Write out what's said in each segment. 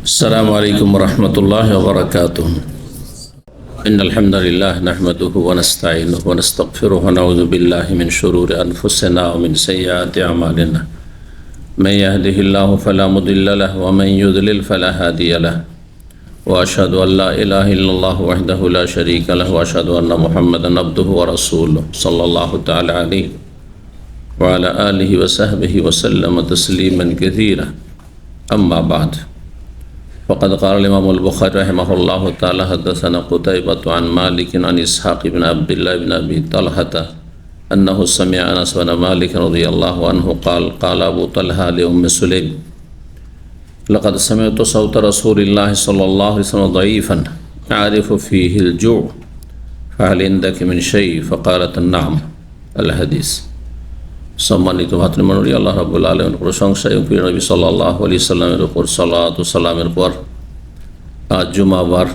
السلام عليكم ورحمة الله وبركاته. إن الحمد لله نحمده ونستعينه ونستغفره ونعوذ بالله من شرور أنفسنا ومن سيئات أعمالنا. من يهده الله فلا مضل له ومن يضلل فلا هادي له. وأشهد أن لا إله إلا الله وحده لا شريك له وأشهد أن محمدا عبده ورسوله صلى الله تعالى عليه وعلى آله وصحبه وسلم تسليما كثيرا. أما بعد، فقد قال الإمام البخاري رحمه الله تعالى: حدثنا قتيبة عن مالك عن إسحاق بن عبد الله بن أبي طلحة أنه سمع أنس بن مالك رضي الله عنه قال: قال أبو طلحة لأم سليم: لقد سمعت صوت رسول الله صلى الله عليه وسلم ضعيفا أعرف فيه الجوع فهل عندك من شيء؟ فقالت: نعم. الحديث। সম্মানিত ভাতৃমণ্ডলী, আল্লাহ রাব্বুল আলামিনের প্রশংসা এবং প্রিয় নবী সাল্লাল্লাহু আলাইহি সাল্লামের উপর সালাত ও সালামের পর আজ জুমাবার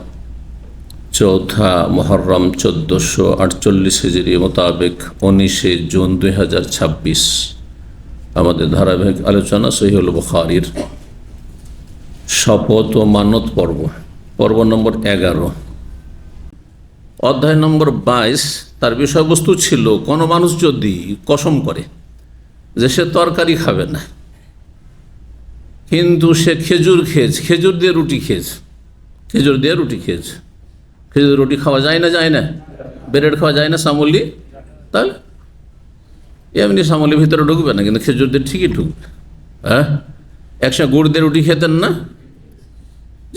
4 মুহররম 1448 হিজরি মোতাবেক 19 জুন 2026 আমাদের ধারাবাহিক আলোচনা সহিহুল বুখারীর শপথ ও মানত পর্ব নম্বর 11, অধ্যায় নম্বর 22। তার বিষয়বস্তু ছিল কোনো মানুষ যদি কসম করে যে সে তরকারি খাবে না, কিন্তু সে খেজুর খেয়েছে, খেজুর দিয়ে রুটি খেয়েছে, খেজুর রুটি খাওয়া যায় না, ব্রেড খাওয়া যায় না সামলি, তাহলে এমনি সামলির ভিতরে ঢুকবে না, কিন্তু খেজুর দিয়ে ঠিকই ঢুকবে। হ্যাঁ, একসময় গুড় দিয়ে রুটি খেতেন না?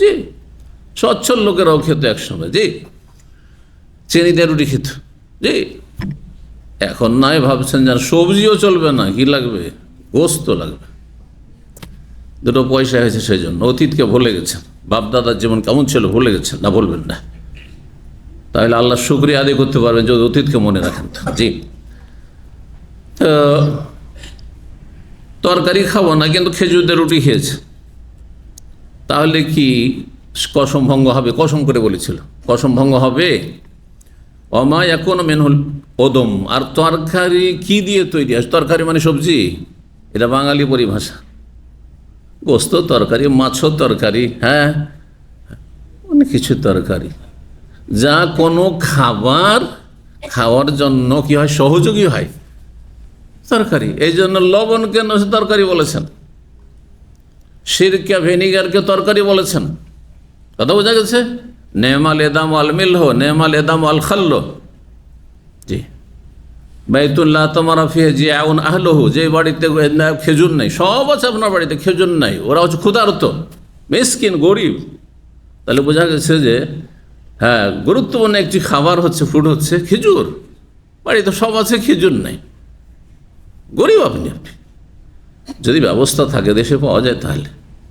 জি, সচ্ছল লোকেরাও খেত একসময়। জি, চিনি দিয়ে রুটি খেত। জি, এখন নয় ভাবছেন যেন সবজিও চলবে না, কি লাগবে? গোস্ত লাগবে। দুটো পয়সা হয়েছে সেই জন্য অতীতকে ভুলে গেছেন। বাপদাদার জীবন কেমন ছিল ভুলে গেছেন না, বলবেন না। তাহলে আল্লাহ শুকরিয়া আদায় করতে পারবেন যদি অতীতকে মনে রাখেন। জি, তো তরকারি খাবো না কিন্তু খেজুর দিয়ে রুটি খেয়েছে, তাহলে কি কসম ভঙ্গ হবে? কসম করে বলেছিল, কসম ভঙ্গ হবে। অমা এখন মেনহুল ওদম। আর তরকারি কি দিয়ে তৈরি? তরকারি মানে সবজি, এটা বাঙালি পরিভাষা। গোস্ত তরকারি, মাছও তরকারি, হ্যাঁ, অনেক কিছু তরকারি, যা কোনো খাওয়ার জন্য কি হয়, সহযোগী হয় তরকারি। এই জন্য লবণকে তরকারি বলেছেন, সিরকা ভিনিগারকে তরকারি বলেছেন। কথা বোঝা গেছে? নেমাল এদাম আল মিলহ, নেমাল এদাম আল খাল্লো। জি, বাইতুল্লাহ তোমারা ফিহে জিয়াউন আহলহু, যে বাড়িতে খেজুর নেই, সব আছে আপনার বাড়িতে, খেজুর নাই, ওরা হচ্ছে ক্ষুধার্ত, মিসকিন, গরিব। তাহলে বোঝা গেছে যে হ্যাঁ, গুরুত্বপূর্ণ একটি খাবার হচ্ছে, ফুড হচ্ছে খেজুর। বাড়িতে সব আছে, খেজুর নেই, গরিব আপনি। যদি ব্যবস্থা থাকে, দেশে পাওয়া যায়, তাহলে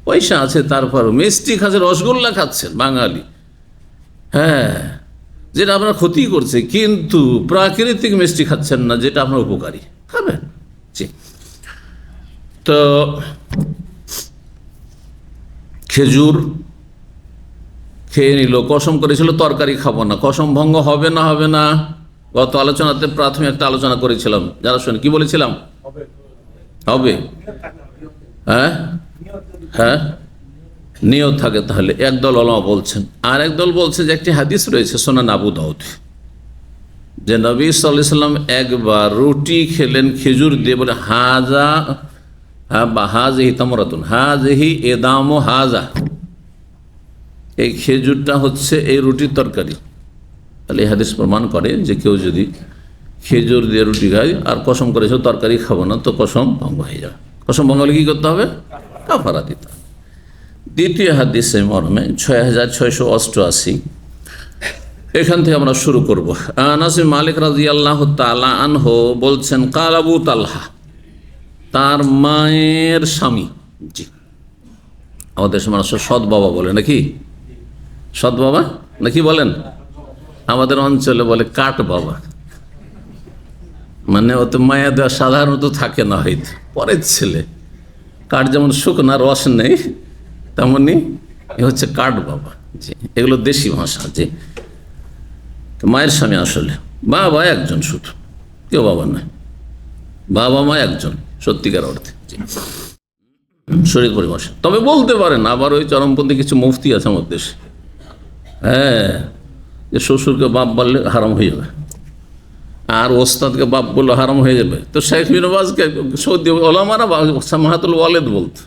পয়সা আছে, তারপর মিষ্টি খাচ্ছেন, রসগোল্লা খাচ্ছেন বাঙালি, হ্যাঁ, যেটা আপনার ক্ষতি করছে, কিন্তু প্রাকৃতিক মিষ্টি খাচ্ছেন না, যেটা আপনার উপকারী, খাবেন। জি, তো খেজুর খেয়ে নিল, কসম করেছিল তরকারি খাবো না। কসম ভঙ্গ হবে না? হবে না। গত আলোচনাতে প্রাথমিক একটা আলোচনা করেছিলাম, যারা শুনে কি বলেছিলাম? হবে। হ্যাঁ হ্যাঁ, নিয়ত থাকে। তাহলে একদল ওলামা বলছেন, আর একদল বলছে যে একটি হাদিস রয়েছে সুনান আবু দাউদ, যে নবী সাল্লাল্লাহু আলাইহি সাল্লাম একবার রুটি খেলেন খেজুর দিয়ে, বলে হাজা বা হাজিহি তামরাতুন, হাজিহি এদাম হাজা, এই খেজুরটা হচ্ছে এই রুটির তরকারি। তাহলে এই হাদিস প্রমাণ করে যে কেউ যদি খেজুর দিয়ে রুটি খায় আর কসম করেছে তরকারি খাবো না, তো কসম ভঙ্গ হয়ে যাবে। কসম ভঙ্গ হলে কী করতে হবে? কাফারা দিতে হবে। দ্বিতীয় হাদিসে মর্মে 6688, এখান থেকে আমরা শুরু করব। আনাস বিন মালিক রাদিয়াল্লাহু তাআলা আনহু বলছেন, কাল আবু তালহা, তার মায়ের স্বামী। জি, আমাদের মানুষ সৎ বাবা বলে নাকি? সৎ বাবা নাকি বলেন? আমাদের অঞ্চলে বলে কাঠ বাবা, মানে অত মায়া দেওয়া সাধারণত থাকে না, হয়তো পরের ছেলে। কাঠ যেমন শুকনা, রস নেই, তেমনি এ হচ্ছে কাঠ বাবা। জি, এগুলো দেশি ভাষা। জি, মায়ের স্বামী আসলে বাবা একজন, শুধু কেউ বাবা নয়, বাবা মা একজন সত্যিকার অর্থে। জি, শরীয়ত পরিভাষা। তবে বলতে পারেন আবার ওই চরমপন্থী কিছু মুফতি আছে আমাদের দেশে, হ্যাঁ, যে শ্বশুরকে বাপ বললে হারাম হয়ে যাবে, আর ওস্তাদকে বাপ বললে হারাম হয়ে যাবে। তো শেখ বিন বাজকে সৌদি ওলামারা সামাহাতুল ওয়ালেদ বলত।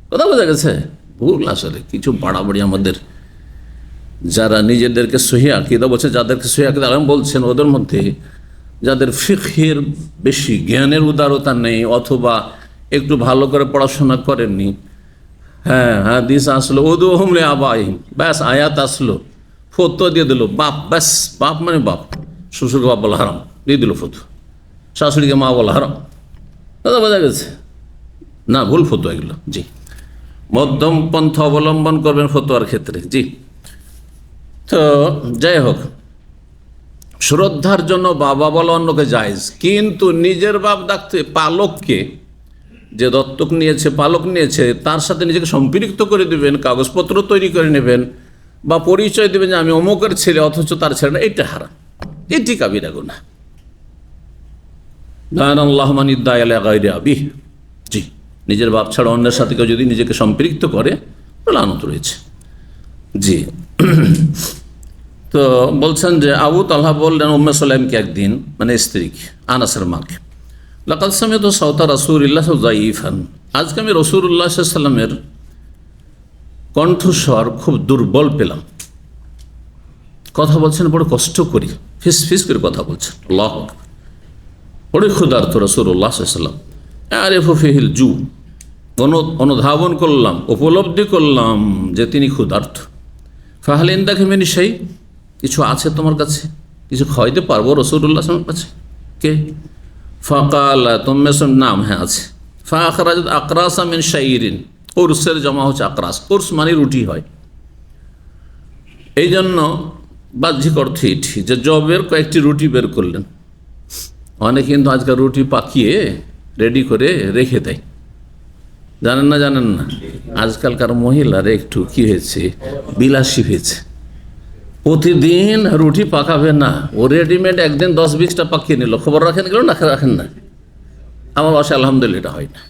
কথা বোঝা গেছে? ভুল আসলে কিছু বাড়াবাড়ি আমাদের, যারা নিজেদেরকে সহিহ আকীদা বলছে, যাদেরকে সহিহ আকীদা আলেম বলছেন, ওদের মধ্যে যাদের ফিকহের বেশি জ্ঞানের উদারতা নেই, অথবা একটু ভালো করে পড়াশোনা করেননি, হ্যাঁ হাদিস আসলো ওদু হুমলে আবাহিম, ব্যাস আয়াত আসলো, ফতোয়া দিয়ে দিল বাপ, ব্যাস বাপ মানে বাপ, শ্বশুরকে বাপ বলা হারাম দিয়ে দিল ফতোয়া, শাশুড়িকে মা বলা হারাম। কথা বোঝা গেছে? না, ভুল ফতোয়া এগুলো। জি, মধ্যম পন্থা অবলম্বন করবেন ফতোয়ার ক্ষেত্রে। জি, তো যাই হোক, শ্রদ্ধার জন্য বাবা বলা অন্যকে জায়েজ, কিন্তু নিজের বাপ ডাকতে পালককে, যে দত্তক নিয়েছে, পালক নিয়েছে, তার সাথে নিজেকে সম্পৃক্ত করে দিবেন, কাগজপত্র তৈরি করে নেবেন, বা পরিচয় দেবেন যে আমি অমুকের ছেলে, অথচ তার ছেলে না, এটা হারাম, এটি কাবিরা গুনাহ। জি, নিজের বাপ ছাড়া অন্যের সাথে কেউ যদি নিজেকে সম্পৃক্ত করে, লানত রয়েছে। জি, তো বলছেন যে আবু তালহা বললেন উম্মে সুলাইমকে একদিন, মানে স্ত্রীকে, আনাসের মাকে, লাকাদ সামিআতু সাওতা রাসূলিল্লাহ যায়ীফান, আজকে আমি রাসূলুল্লাহ সাল্লাল্লাহু আলাইহি ওয়াসাল্লামের কণ্ঠস্বর খুব দুর্বল পেলাম। কথা বলছেন বড় কষ্ট করি, ফিস ফিস করে কথা বলছেন, আল্লাহু আকবার, বড় ক্ষুধার্ত রাসূলুল্লাহ সাল্লাল্লাহু আলাইহি ওয়াসাল্লাম। আরিফু ফিহিল জু, অনুধাবন করলাম, উপলব্ধি করলাম যে তিনি ক্ষুধার্ত। ফাহাল ইনদাকা মিন শাই, কিছু আছে তোমার কাছে, কিছু খাওয়াইতে পারবো রাসূলুল্লাহ সাল্লাল্লাহু আলাইহি ওয়াসাল্লামের কাছে? কে? ফাকালা, তুম্মে নাম, হ্যাঁ আছে। ফাআখরাজাত আকরাসা মিন শাইরিন, উরসের জমা হচ্ছে আকরাস, উরস মানে রুটি হয়, এই জন্য বাহ্যিক অর্থে এটি যে জবের কয়েকটি রুটি বের করলেন। অনেকে কিন্তু আজকাল রুটি পাকিয়ে রেডি করে রেখে দেয়, জানেন না? জানেন না, আজকালকার মহিলারা একটু কি হয়েছে, বিলাসী হয়েছে, প্রতিদিন রুটি পাকাবে না, ও রেডিমেড একদিন 10-20টা পাকিয়ে নিল। খবর রাখেন গেল না? রাখেন না? আমার বাসায় আলহামদুলিল্লাহ এটা হয় না,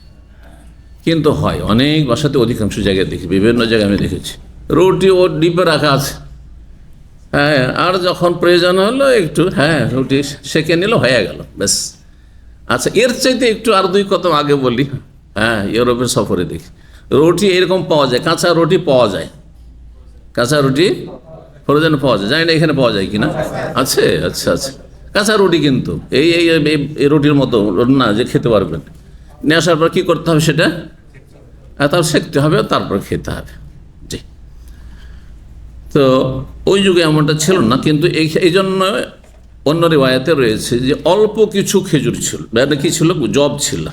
কিন্তু হয় অনেক বাসাতে, অধিকাংশ জায়গায় দেখি, বিভিন্ন জায়গায় আমি দেখেছি রুটি ও ডিপে রাখা আছে, হ্যাঁ, আর যখন প্রয়োজন হলো একটু, হ্যাঁ, রুটি সেঁকে নিল, হয়ে গেল, ব্যাস। আচ্ছা, এর চাইতে একটু আর 2 কদম আগে বলি, হ্যাঁ, ইউরোপের সফরে দেখি রুটি এরকম পাওয়া যায়, কাঁচা রুটি পাওয়া যায়, কাঁচা রুটি ফ্রোজেন পাওয়া যায়, জানি না এখানে পাওয়া যায় কিনা, আছে? আচ্ছা আচ্ছা, কাঁচা রুটি কিন্তু এই এই এই রুটির মতো না যে খেতে পারবেন, নিয়ে আসার পর কী করতে হবে, সেটা তারপর সেঁকতে হবে, তারপর খেতে হবে। জি, তো ওই যুগে এমনটা ছিল না, কিন্তু এই জন্য অন্য রিওয়ায়াতে রয়েছে যে অল্প কিছু খেজুর ছিল, মানে কি ছিল, জব ছিল,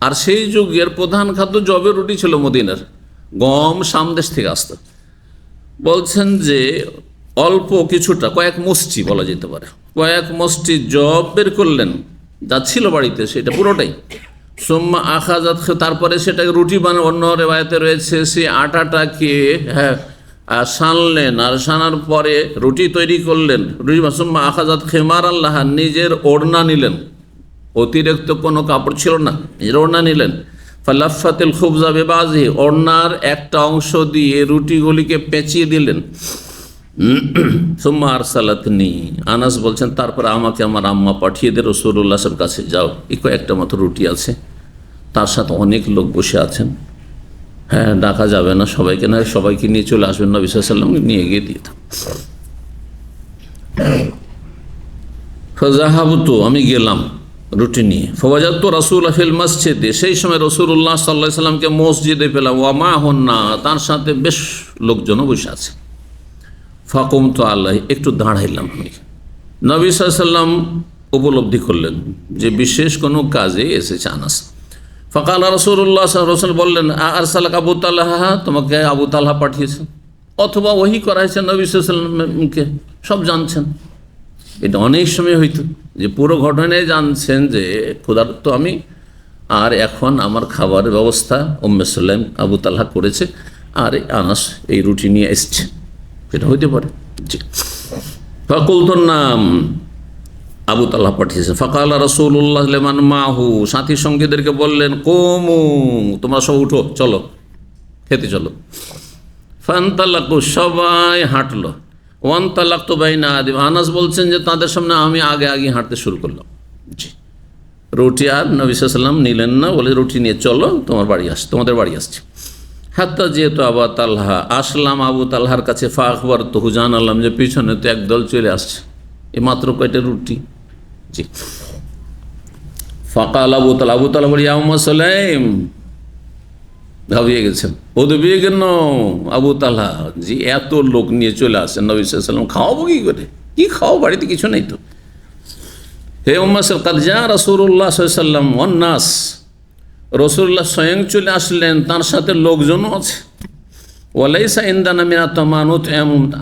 আর সেই যুগের প্রধান খাদ্য জবের রুটি ছিল, মদিনার গম সামদেশ থেকে আসতো। বলছেন যে অল্প কিছুটা, কয়েক মুষ্টি বলা যেতে পারে, কয়েক মুষ্টি জব বের করলেন, যা ছিল বাড়িতে সেটা পুরোটাই। সুম্মা আখাজাত, তারপরে সেটাকে রুটি বানানো, অন্য রেওয়ায়াতে রয়েছে সেই আটাটাকে, হ্যাঁ, সানলেন, আর সানার পরে রুটি তৈরি করলেন। সুম্মা আখাজাত খেমার আল্লাহ, নিজের ওড়না নিলেন, অতিরিক্ত কোনো কাপড় ছিল না, নিজের ওড়না নিলেন। ফালাফাতিল খুবজা বেবাজি, ওড়নার একটা অংশ দিয়ে রুটিগুলিকে পেঁচিয়ে দিলেন। সুম্মা আরসালাতনি, আনাস বলছেন তারপরে আমাকে আমার আম্মা পাঠিয়ে দে রাসূলুল্লাহ সাল্লাল্লাহু আলাইহি ওয়াসাল্লামের কাছে, যাও, একটা মাত্র রুটি আছে, তার সাথে অনেক লোক বসে আছেন, হ্যাঁ, ডাকা যাবে না সবাইকে, না সবাইকে নিয়ে চলে আসবেন, নবী সাল্লাল্লাহু আলাইহি ওয়াসাল্লাম নিয়ে গিয়ে দিয়ে দাও। ফাযাহাবতু, আমি গেলাম রুটি নিয়ে। ফাওয়াজাদতু রাসূলা ফিল মসজিদে, সেই সময় রাসূলুল্লাহ সাল্লাল্লাহু আলাইহি ওয়াসাল্লামকে মসজিদে পেলাম। ওয়া মাহুন্না, তার সাথে বেশ লোকজনও বসে আছে। ফাকুমতু আলাইহি, একটু দাঁড়াইলাম আমি। নবী সাল্লাল্লাহু আলাইহি ওয়াসাল্লাম উপলব্ধি করলেন যে বিশেষ কোনো কাজে এসেছে আনাস। ফাকালা রাসূলুল্লাহ সাল্লাল্লাহু আলাইহি ওয়াসাল্লাম, বললেন আরসালাকা আবু তালহা, তোমাকে আবু তালহা পাঠিয়েছেন, অথবা ওহী করা হয়েছে নবী সাল্লাল্লাহু আলাইহি ওয়াসাল্লামকে, সব জানছেন। এটা অনেক সময় হইতো যে পুরো ঘটনায় জানছেন যে ক্ষুধার্ত আমি, আর এখন আমার খাবারের ব্যবস্থা উম্মে সুলাইম আবু তালহা করেছে, আর আনাস এই রুটি নিয়ে এসছে, এটা হইতে পারে। জি, ফাকুলতুর নাম, আবু তালহা পাঠিয়েছে। ফাকালা রাসূলুল্লাহ লিমান মাহু, সাথী সঙ্গীদেরকে বললেন, কুমু, তোমরা সব উঠো, চলো খেতে চলো। ফান্তালাকু, সবাই হাঁটলো। ওয়ান্তালাকতু বাইনা আদিম, আনাস বলছেন যে তাদের সামনে আমি আগে আগে হাঁটতে শুরু করলাম। জি, রুটি আর নবী সাল্লাল্লাহু আলাইহি ওয়াসাল্লাম নিলেন না, বলে রুটি নিয়ে চলো, তোমাদের বাড়ি আসছে। হাত্তা যেহেতু আবু তালহা, আসলাম আবু তালহার কাছে। ফাখবর তহু, জানালাম যে পিছনে তো একদল চলে আসছে, এই মাত্র কয়টা রুটি। জি। ফাকাল আবু তালহা বলি, ইয়া উম্মে সুলাইম, ঘাবিয়ে গেছেন, উদ্বিগ্ন আবু তালহা। জি, এত লোক নিয়ে চলে আসেন নবী সাল্লাল্লাহু আলাইহি ওয়াসাল্লাম, খাওয়াবো কি করে, কি খাও, বাড়িতে কিছু নেই তো। হে উম্মে সুলাইম, কাদ জা রাসূলুল্লাহ সাল্লাল্লাহু আলাইহি ওয়াসাল্লাম ওয়ান নাস, রাসূলুল্লাহ স্বয়ং চলে আসলেন, তার সাথে লোকজনও আছে। ওয়ালাইসা ইনদানা মিনা তামানুত,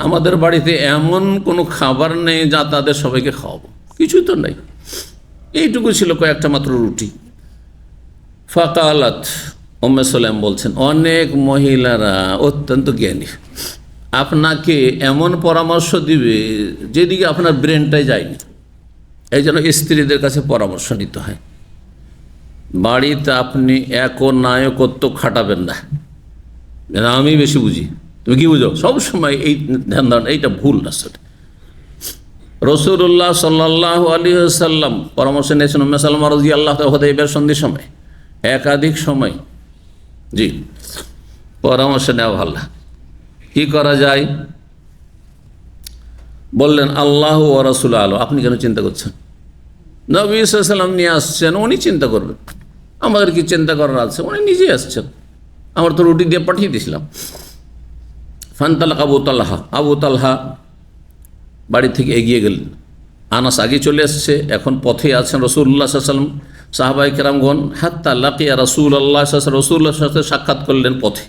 আমাদের বাড়িতে এমন কোনো খাবার নেই যা তাদের সবাইকে খাওয়াবো, কিছুই তো নেই, এইটুকু ছিল কয়েকটা মাত্র রুটি। ফাকালাত, উম্মে সুলাইম বলছেন, অনেক মহিলারা অত্যন্ত জ্ঞানী, আপনাকে এমন পরামর্শ দিবে যেদিকে আপনার ব্রেনটাই যায়নি। এই জন্য স্ত্রীদের কাছে পরামর্শ নিতে হয়। বাড়িতে আপনি একনায়কত্ব খাটাবেন না, আমি বেশি বুঝি, তুমি কি বুঝো, সবসময় এই ধ্যান ধারণা, এইটা ভুল আসলে। রাসূলুল্লাহ সাল্লাল্লাহু আলাইহি ওয়াসাল্লাম পরামর্শ নিয়েছেন উম্মে সালামা রাদিয়াল্লাহু তাআলা হুদায়বিয়ার সন্ধির সময়, একাধিক সময়। জি, পরামর্শ নেওয়া ভালো। কি করা যায়? বললেন, আল্লাহ ওয়া রাসূলু আলাম, আপনি কেন চিন্তা করছেন? নবী সাল্লাল্লাহু আলাইহি ওয়াসাল্লাম নিয়ে আসছেন, উনি চিন্তা করবেন, আমাদের কি চিন্তা করার আছে, উনি নিজেই আসছেন, আমার তো রুটি দিয়ে পাঠিয়ে দিয়েছিলাম। ফান্তালাক আবু তালহা বাড়ি থেকে এগিয়ে গেলেন। আনাস আগে চলে এসছে, এখন পথে আছেন রাসূলুল্লাহ সাল্লাল্লাহু আলাইহি ওয়াসাল্লাম। সাহাবায়ে কেরামগণ হাত্তা লাকিয়া রাসূলুল্লাহ সাল্লাল্লাহু আলাইহি ওয়াসাল্লাম, রাসূলুল্লাহর সাথে সাক্ষাৎ করলেন পথে।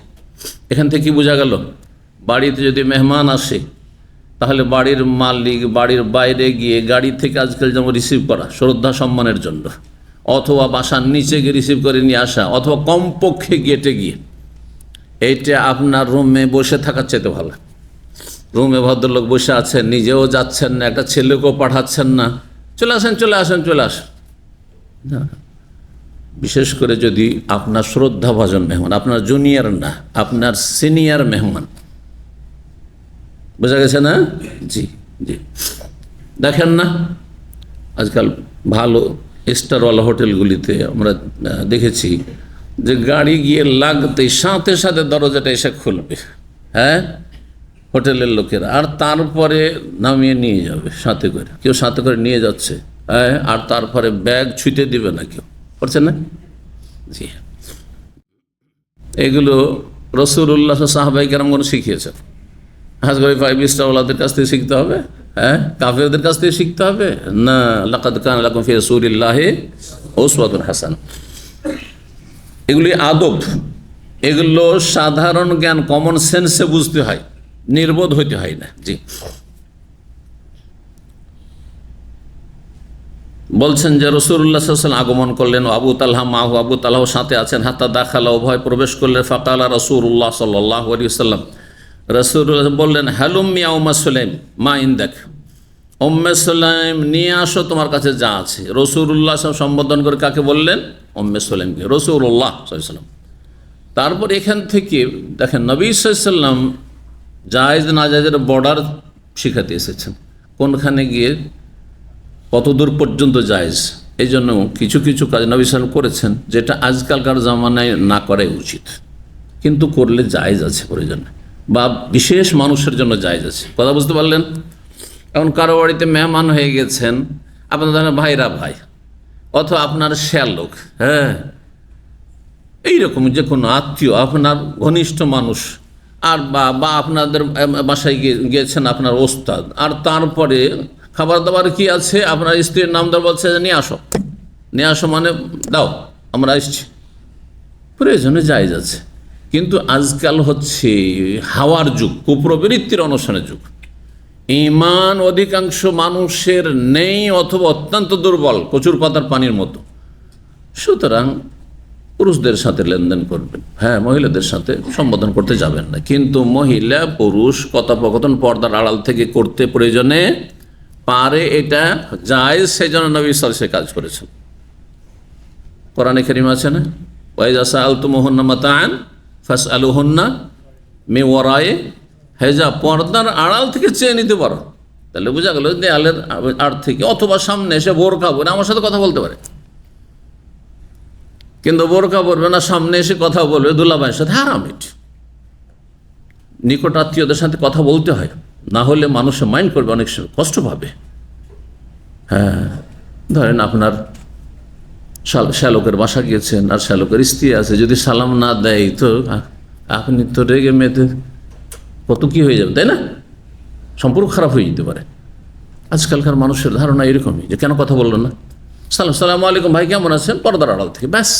এখান থেকে কি বোঝা গেল, বাড়িতে যদি মেহমান আসে তাহলে বাড়ির মালিক বাড়ির বাইরে গিয়ে গাড়ি থেকে আজকাল যেমন রিসিভ করা শ্রদ্ধা সম্মানের জন্য, অথবা বাসার নিচে গিয়ে রিসিভ করে নিয়ে আসা, অথবা কমপক্ষে গেটে গিয়ে, এইটা আপনার রুমে বসে থাকার চাইতে ভালো। রুমে ভদ্রলোক বসে আছেন, নিজেও যাচ্ছেন না, একটা ছেলেকেও পাঠাচ্ছেন না, চলে আসেন না। বিশেষ করে যদি আপনার শ্রদ্ধাভাজন মেহমান, আপনার জুনিয়র না, আপনার সিনিয়র মেহমান, বোঝা গেছে না? জি জি, দেখেন না আজকাল ভালো স্টারওয়ালা হোটেলগুলিতে আমরা দেখেছি যে গাড়ি গিয়ে লাগতেই সাথে সাথে দরজাটা এসে খুলবে, হ্যাঁ, হোটেলের লোকেরা, আর তারপরে নামিয়ে নিয়ে যাবে সাথে করে, কেউ সাথে করে নিয়ে যাচ্ছে, হ্যাঁ, আর তারপরে ব্যাগ ছুঁতে দিবে না, কেউ করছে না। জি, এগুলো রাসূলুল্লাহ সাহাবায়ে কেরামগণ শিখিয়েছেন। হাজগরি 5 স্টারওয়ালাদের কাছ থেকে শিখতে হবে, হ্যাঁ, কাফেরদের কাছ থেকে শিখতে হবে না। লাকাদ কানা লাকুম ফি রাসূলিল্লাহি উসওয়াতুন হাসানাহ। এগুলি আদব, এগুলো সাধারণ জ্ঞান, কমন সেন্সে বুঝতে হয়, নির্বোধ হইতে হয় না। জি, বলছেন যে রাসূলুল্লাহ সাল্লাল্লাহু আলাইহি ওয়াসাল্লাম আগমন করলেন, আবু তালহা মাহু, আবু তালহাও সাথে আছেন। হাত্তা দাখালা, উভয় প্রবেশ করলেন। ফাকালা রাসূলুল্লাহ সাল্লাল্লাহু আলাইহি ওয়াসাল্লাম, রাসূলুল্লাহ বললেন, হালুম ইয়া উম্মে সুলাইম মা ইনদাক, উম্মে সুলাইম নিয়ে আসো তোমার কাছে যা আছে। রাসূলুল্লাহ সম্বোধন করে কাকে বললেন? উম্মে সুলাইমকে, রাসূলুল্লাহ সাল্লাল্লাহু আলাইহি ওয়াসাল্লাম। তারপর এখান থেকে দেখেন নবী সাল্লাল্লাহু আলাইহি ওয়াসাল্লাম জায়েজ নাজায়েজের বর্ডার শিখাতে এসেছেন, কোনখানে গিয়ে কত দূর পর্যন্ত জায়েজ। এই জন্য কিছু কিছু কাজ নবী সাল্লাল্লাহু আলাইহি ওয়াসাল্লাম করেছেন যেটা আজকালকার জামানায় না করাই উচিত, কিন্তু করলে জায়েজ আছে প্রয়োজন, বা বিশেষ মানুষের জন্য জায়েজ আছে। কথা বুঝতে পারলেন? এখন কারো বাড়িতে মেহমান হয়ে গেছেন, আপনার ধরেন ভাইরা ভাই, অথবা আপনার শ্যালক, হ্যাঁ, এইরকম যে কোনো আত্মীয়, আপনার ঘনিষ্ঠ মানুষ, আর বা আপনাদের বাসায় গিয়েছেন আপনার ওস্তাদ, আর তারপরে খাবার দাবার কি আছে, আপনার স্ত্রীর নাম ধরে বলছে যে নিয়ে আসো মানে দাও, আমরা এসছি, প্রয়োজনে জায়েজ আছে। কিন্তু আজকাল হচ্ছে হাওয়ার যুগ, কুপ্রবৃত্তির অনশনের যুগ। ঈমান অধিকাংশ মানুষের নেই, অথবা অত্যন্ত দুর্বল, কচুর পাতার পানির মতো। সুতরাং পুরুষদের সাথে লেনদেন করবেন, হ্যাঁ, মহিলাদের সাথে সম্বোধন করতে যাবেন না। কিন্তু মহিলা পুরুষ কথোপকথন পর্দার আড়াল থেকে করতে প্রয়োজনে পারে, এটা জায়েজ, সেই জন্য নবী সাল্লাল্লাহু আলাইহি ওয়াসাল্লাম কাজ করেছেন। কোরআনে কারীম আছে না, ওয়াইজা সাআলতুমুহুন্না মাতাআন ফাসআলুহুন্না মিন ওয়ারায়ে হিজাব, পর্দার আড়াল থেকে চেয়ে নিতে পারো। তাহলে বোঝা গেল দেয়ালের আড় থেকে, অথবা সামনে এসে বোরকা পরে আমার সাথে কথা বলতে পারে, কিন্তু বোরকা পরবে না, সামনে এসে কথা বলবে দুলাভাইয়ের সাথে, হারাম। এটি নিকট আত্মীয়দের সাথে কথা বলতে হয়, না হলে মানুষের মাইন্ড করবে, অনেক সময় কষ্ট পাবে। হ্যাঁ, ধরেন আপনার শ্যালকের বাসা গিয়েছেন, আর শ্যালকের স্ত্রী আছে, যদি সালাম না দেয় তো আপনি তো রেগে মেয়েতে কত কি হয়ে যাবে, তাই না? সম্পর্ক খারাপ হয়ে যেতে পারে। আজকালকার মানুষের ধারণা এরকমই, যে কেন কথা বললো না, সালাম আলাইকুম ভাই কেমন আছেন, পর্দার আড়াল থেকে ব্যাস,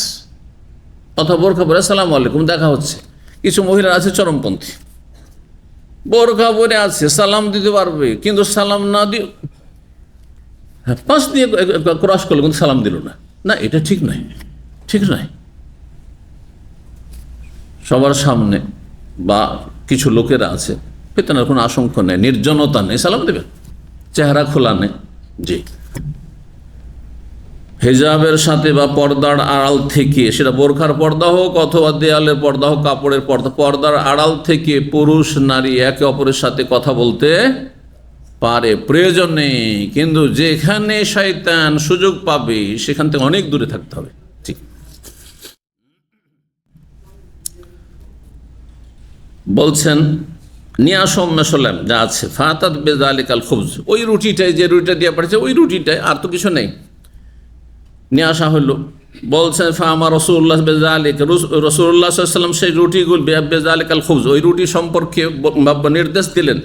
অথবা বোরখা পরে সালাম আলাইকুম দেখা হচ্ছে। কিছু মহিলা আছে চরমপন্থী, বোরখা পরে আছে, সালাম দিতে পারবে, কিন্তু সালাম না দিয়ে পাশ দিয়ে ক্রস করলো, কিন্তু সালাম দিল না। না, এটা ঠিক নয়, ঠিক নয়। সবার সামনে বা কিছু লোকেরা আছে, ফিতনার কোনো আশঙ্কা নেই, নির্জনতা নেই, সালাম দেবেন, চেহারা খোলা নেই। জি, হিজাবের সাথে বা পর্দার আড়াল থেকে, সেটা বোরখার পর্দা হোক অথবা দেয়ালের পর্দা হোক, কাপড়ের পর্দা, পর্দার আড়াল থেকে পুরুষ নারী একে অপরের সাথে কথা বলতে পারে, প্রয়োজন নেই। কিন্তু যেখানে শয়তান সুযোগ পাবে সেখান থেকে অনেক দূরে থাকতে হবে। ঠিক বলছেন, নিয়াসম যা আছে ফাতাত বেজালিকাল খুবজ, ওই রুটিটাই, যে রুটিটা দিয়ে পড়েছে ওই রুটিটাই, আর তো কিছু নেই, নিয়ে আসা হলো। বলছেন ফামা রসুল্লাহ বেজালিক, রসুল্লাহ সাল্লাম সেই রুটিগুলো বেজালিকাল খুবজ, ওই রুটি সম্পর্কে নির্দেশ দিলেন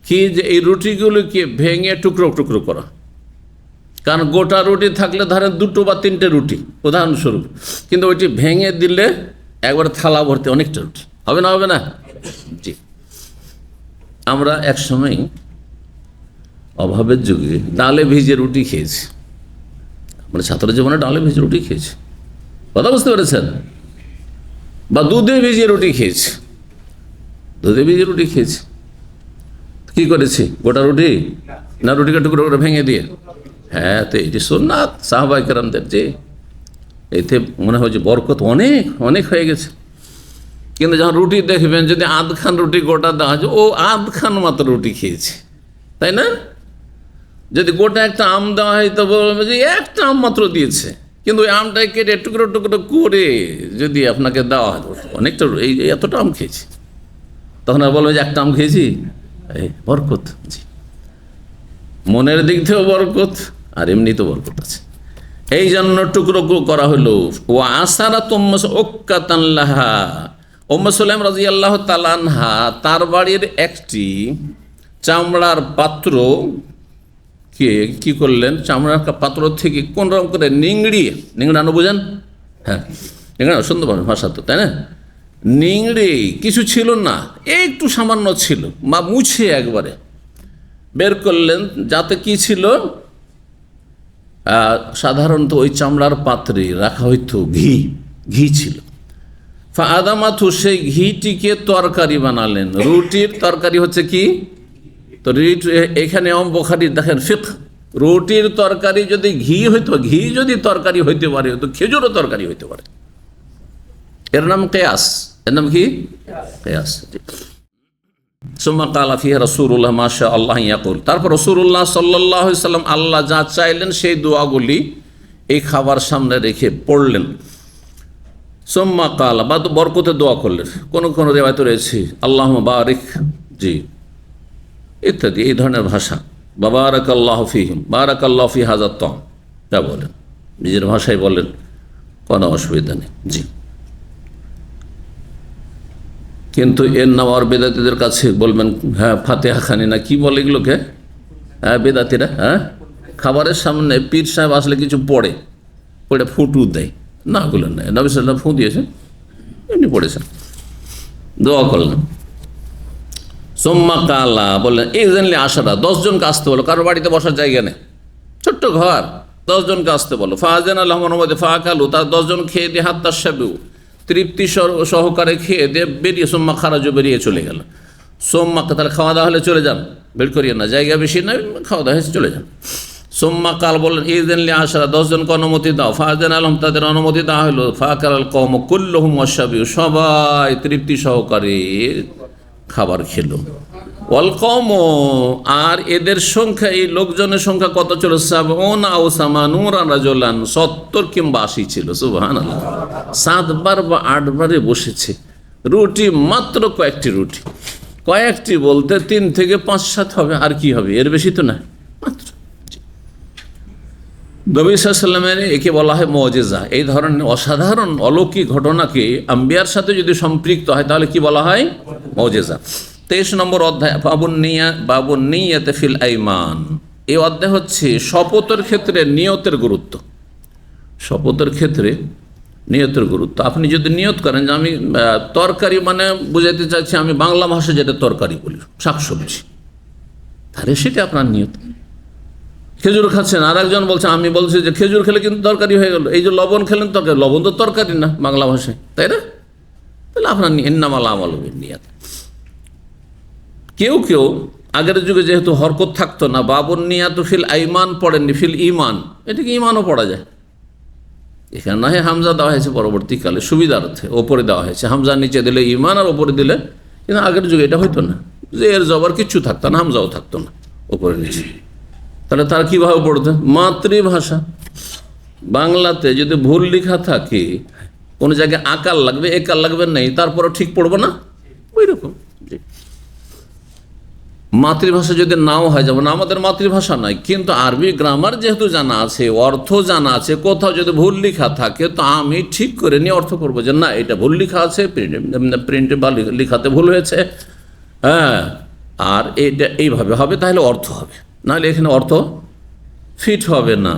কি, যে এই রুটিগুলোকে ভেঙে টুকরো টুকরো করা। কারণ গোটা রুটি থাকলে ধরেন দুটো বা তিনটে রুটি উদাহরণস্বরূপ, কিন্তু ওইটি ভেঙে দিলে একবার থালা ভর্তি অনেকটা রুটি হবে না, হবে না? জি, আমরা একসময় অভাবের যুগে ডালে ভিজে রুটি খেয়েছি, মানে ছাত্র জীবনে ডালে ভিজে রুটি খেয়েছি, কথা বুঝতে পেরেছেন? বা দুধে ভিজে রুটি খেয়েছি, দুধে ভিজে রুটি খেয়েছি। কি করেছি, গোটা রুটি না রুটিকে টুকরো করে ভেঙে দিয়ে? হ্যাঁ, তো এটি সুন্নাত সাহাবায়ে কেরামদের, যে এতে মনে হয় যে বরকত অনেক অনেক হয়ে গেছে। কিন্তু যখন রুটি দেখবেন, যদি আধখান রুটি গোটা দেওয়া হয়, ও আধখান মাত্র রুটি খেয়েছে, তাই না? যদি গোটা একটা আম দেওয়া হয় তো বলবে যে একটা আম মাত্র দিয়েছে, কিন্তু ওই আমটাকে কেটে টুকরো টুকরো করে যদি আপনাকে দেওয়া হয়, অনেকটা, এই এতটা আম খেয়েছি, তখন আর বলবে যে একটা আম খেয়েছি, এই বরকত। জি, মনের দিক থেকেও বরকত, আর এমনি তো বরকত আছে। এই জন্য টুকরো করা হলো। ও আসারা তোম্মস ওক্কাতাল্লাহা, উম্মে সুলাইম রাদিয়াল্লাহু তাআলা আনহা, তার বাড়ির একটি চামড়ার পাত্র কে কি করলেন, চামড়ার পাত্র থেকে কোন রকম করে নিংড়ানো, বুঝেন? হ্যাঁ, নিংড়ানো সুন্দর ভাষা তো, তাই না? নিংড়ে, কিছু ছিল না, একটু সামান্য ছিল, মা মুছে একবারে বের করলেন, যাতে কি ছিল, সাধারণত ওই চামড়ার পাত্রে রাখা হইতো ঘি ছিল। ফাদামাথু, সেই ঘিটিকে তরকারি বানালেন। রুটির তরকারি হচ্ছে কি, তো এখানে বুখারী দেখেন ফিকহ, রুটির তরকারি যদি ঘি হইতো, ঘি যদি তরকারি হইতে পারে তো খেজুরও তরকারি হইতে পারে। এর নাম কিয়াস, এর নাম কি? কিয়াস। সুম্মা ক্বালা ফিহা রাসূলুল্লাহ মা শা আল্লাহ ইয়াকুল, তারপর রাসূলুল্লাহ সাল্লাল্লাহু আলাইহি সাল্লাম আল্লাহ যা চাইলেন সেই দোয়াগুলি এই খাবার সামনে রেখে পড়লেন। সুম্মা ক্বালা, বা বরকতের দোয়া করলেন। কোন কোন রিওয়ায়েতে রয়েছে আল্লাহুম্মা বারিক, জি, ইত্যাদি এই ধরনের ভাষা। বারাকাল্লাহু ফীহিম, বারাকাল্লাহু ফী হাযাত তাম, যা বলেন নিজের ভাষায় বলেন, কোনো অসুবিধা নেই। জি, কিন্তু এর নামার বেদাতিদের কাছে বলবেন, হ্যাঁ ফাতিহা খানি না কি বলে এগুলোকে, হ্যাঁ বেদাতিরা, হ্যাঁ খাবারের সামনে পীর সাহেব আসলে কিছু পড়ে ফুটু দেয়, না ওগুলো নেই। নবী সাল্লাল্লাহু আলাইহি ওয়াসাল্লাম ফু দিয়েছেন, এমনি পড়েছেন, দোয়া করলেন। সোম্মা কালা বললেন, ইজেনলি আশারা, 10 জনকে আসতে বলো, কারোর বাড়িতে বসার জায়গা নেই, ছোট্ট ঘর, 10 জনকে আসতে বলো। ফাজান আল্লাহ মোহাম্মদ ফাকালু, তার 10 জন খেয়ে দিয়ে হাত্তা সাবু, তৃপ্তি সহকারে খেয়ে দিয়ে বেরিয়ে, সোম্মা খারাজও বেরিয়ে চলে গেল। সোম্মা, তাহলে খাওয়া দাওয়া হলে চলে যান, বের করিয়ে না, জায়গা বেশি নয়, খাওয়া দাওয়া হয়েছে, চলে যান। সোম্মা কাল বললেন ইদিনলি আশরা, 10 জনকে অনুমতি দাও। ফাজেন আলম, তাদের অনুমতি দেওয়া হলো। ফাকাল আল কওম কুল্লুহুম ওয়াশাবিউ, সবাই তৃপ্তি সহকারে খাবার খেলো। ওয়াল কওম, আর এদের সংখ্যা, এই লোকজনের সংখ্যা কত ছিল? 70 আও 80 রাজুলান, 70 কিংবা 80 ছিল। সুবহানাল্লাহ, 7 বার বা 8 বারে বসেছে। রুটি মাত্র কয়েকটি রুটি, কয়েকটি বলতে 3 থেকে 5-7 হবে, আর কি হবে, এর বেশি তো না, মাত্র। নবী সাল্লাল্লাহু আলাইহি ওয়াসাল্লামের একে বলা হয় মুজিজা। এই ধরনের অসাধারণ অলৌকিক ঘটনাকে আম্বিয়ার সাথে যদি সম্পৃক্ত হয় তাহলে কি বলা হয়? মুজিজা। 23 নম্বর অধ্যায়, বাবুন নিয়াতে ফিল আইমান। এই অধ্যায় হচ্ছে শপথের ক্ষেত্রে নিয়তের গুরুত্ব। শপথের ক্ষেত্রে নিয়তের গুরুত্ব। আপনি যদি নিয়ত করেন যে আমি তরকারি, মানে বুঝাইতে চাচ্ছি আমি বাংলা ভাষায় যেটা তরকারি বলি, শাকসবজি, তাহলে সেটা আপনার নিয়ত। খেজুর খাচ্ছেন, আর একজন বলছে, আমি বলছি যে খেজুর খেলে কিন্তু তরকারি হয়ে গেল। এই যে লবণ খেলেন তরকারি, লবণ তো তরকারি না বাংলা ভাষায়, তাই না? তাহলে আপনার ইন্নামাল আমালু বিন্নিয়াত। কেউ কেউ আগের যুগে যেহেতু হরকত থাকতো না, বাবুন নিয়াত ফিল আইমান পড়েননি, ফিল ইমান, এটাকে ইমানও পড়া যায়। এখানে না হয় হামজা দেওয়া হয়েছে পরবর্তীকালে সুবিধার্থে, ওপরে দেওয়া হয়েছে। হামজা নিচে দিলে ইমান, আর ওপরে দিলে, কিন্তু আগের যুগে এটা হইতো না, যে এর জবর কিচ্ছু থাকতো না, হামজাও থাকতো না ওপরে নিচে। তাহলে তার কীভাবে পড়তে? মাতৃভাষা বাংলাতে যদি ভুল লেখা থাকে, কোনো জায়গায় আকাল লাগবে, একাল লাগবে, নেই, তারপরে ঠিক পড়বো না, ওই রকম। মাতৃভাষা যদি নাও হয়, যেমন আমাদের মাতৃভাষা নয়, কিন্তু আরবি গ্রামার যেহেতু জানা আছে, অর্থ জানা আছে, কোথাও যদি ভুল লেখা থাকে তো আমি ঠিক করে নিয়ে অর্থ করবো যে না, এটা ভুল লেখা আছে, প্রিন্টে বা লেখাতে ভুল হয়েছে, হ্যাঁ, আর এটা এইভাবে হবে, তাহলে অর্থ হবে, নাহলে এখানে অর্থ ফিট হবে না।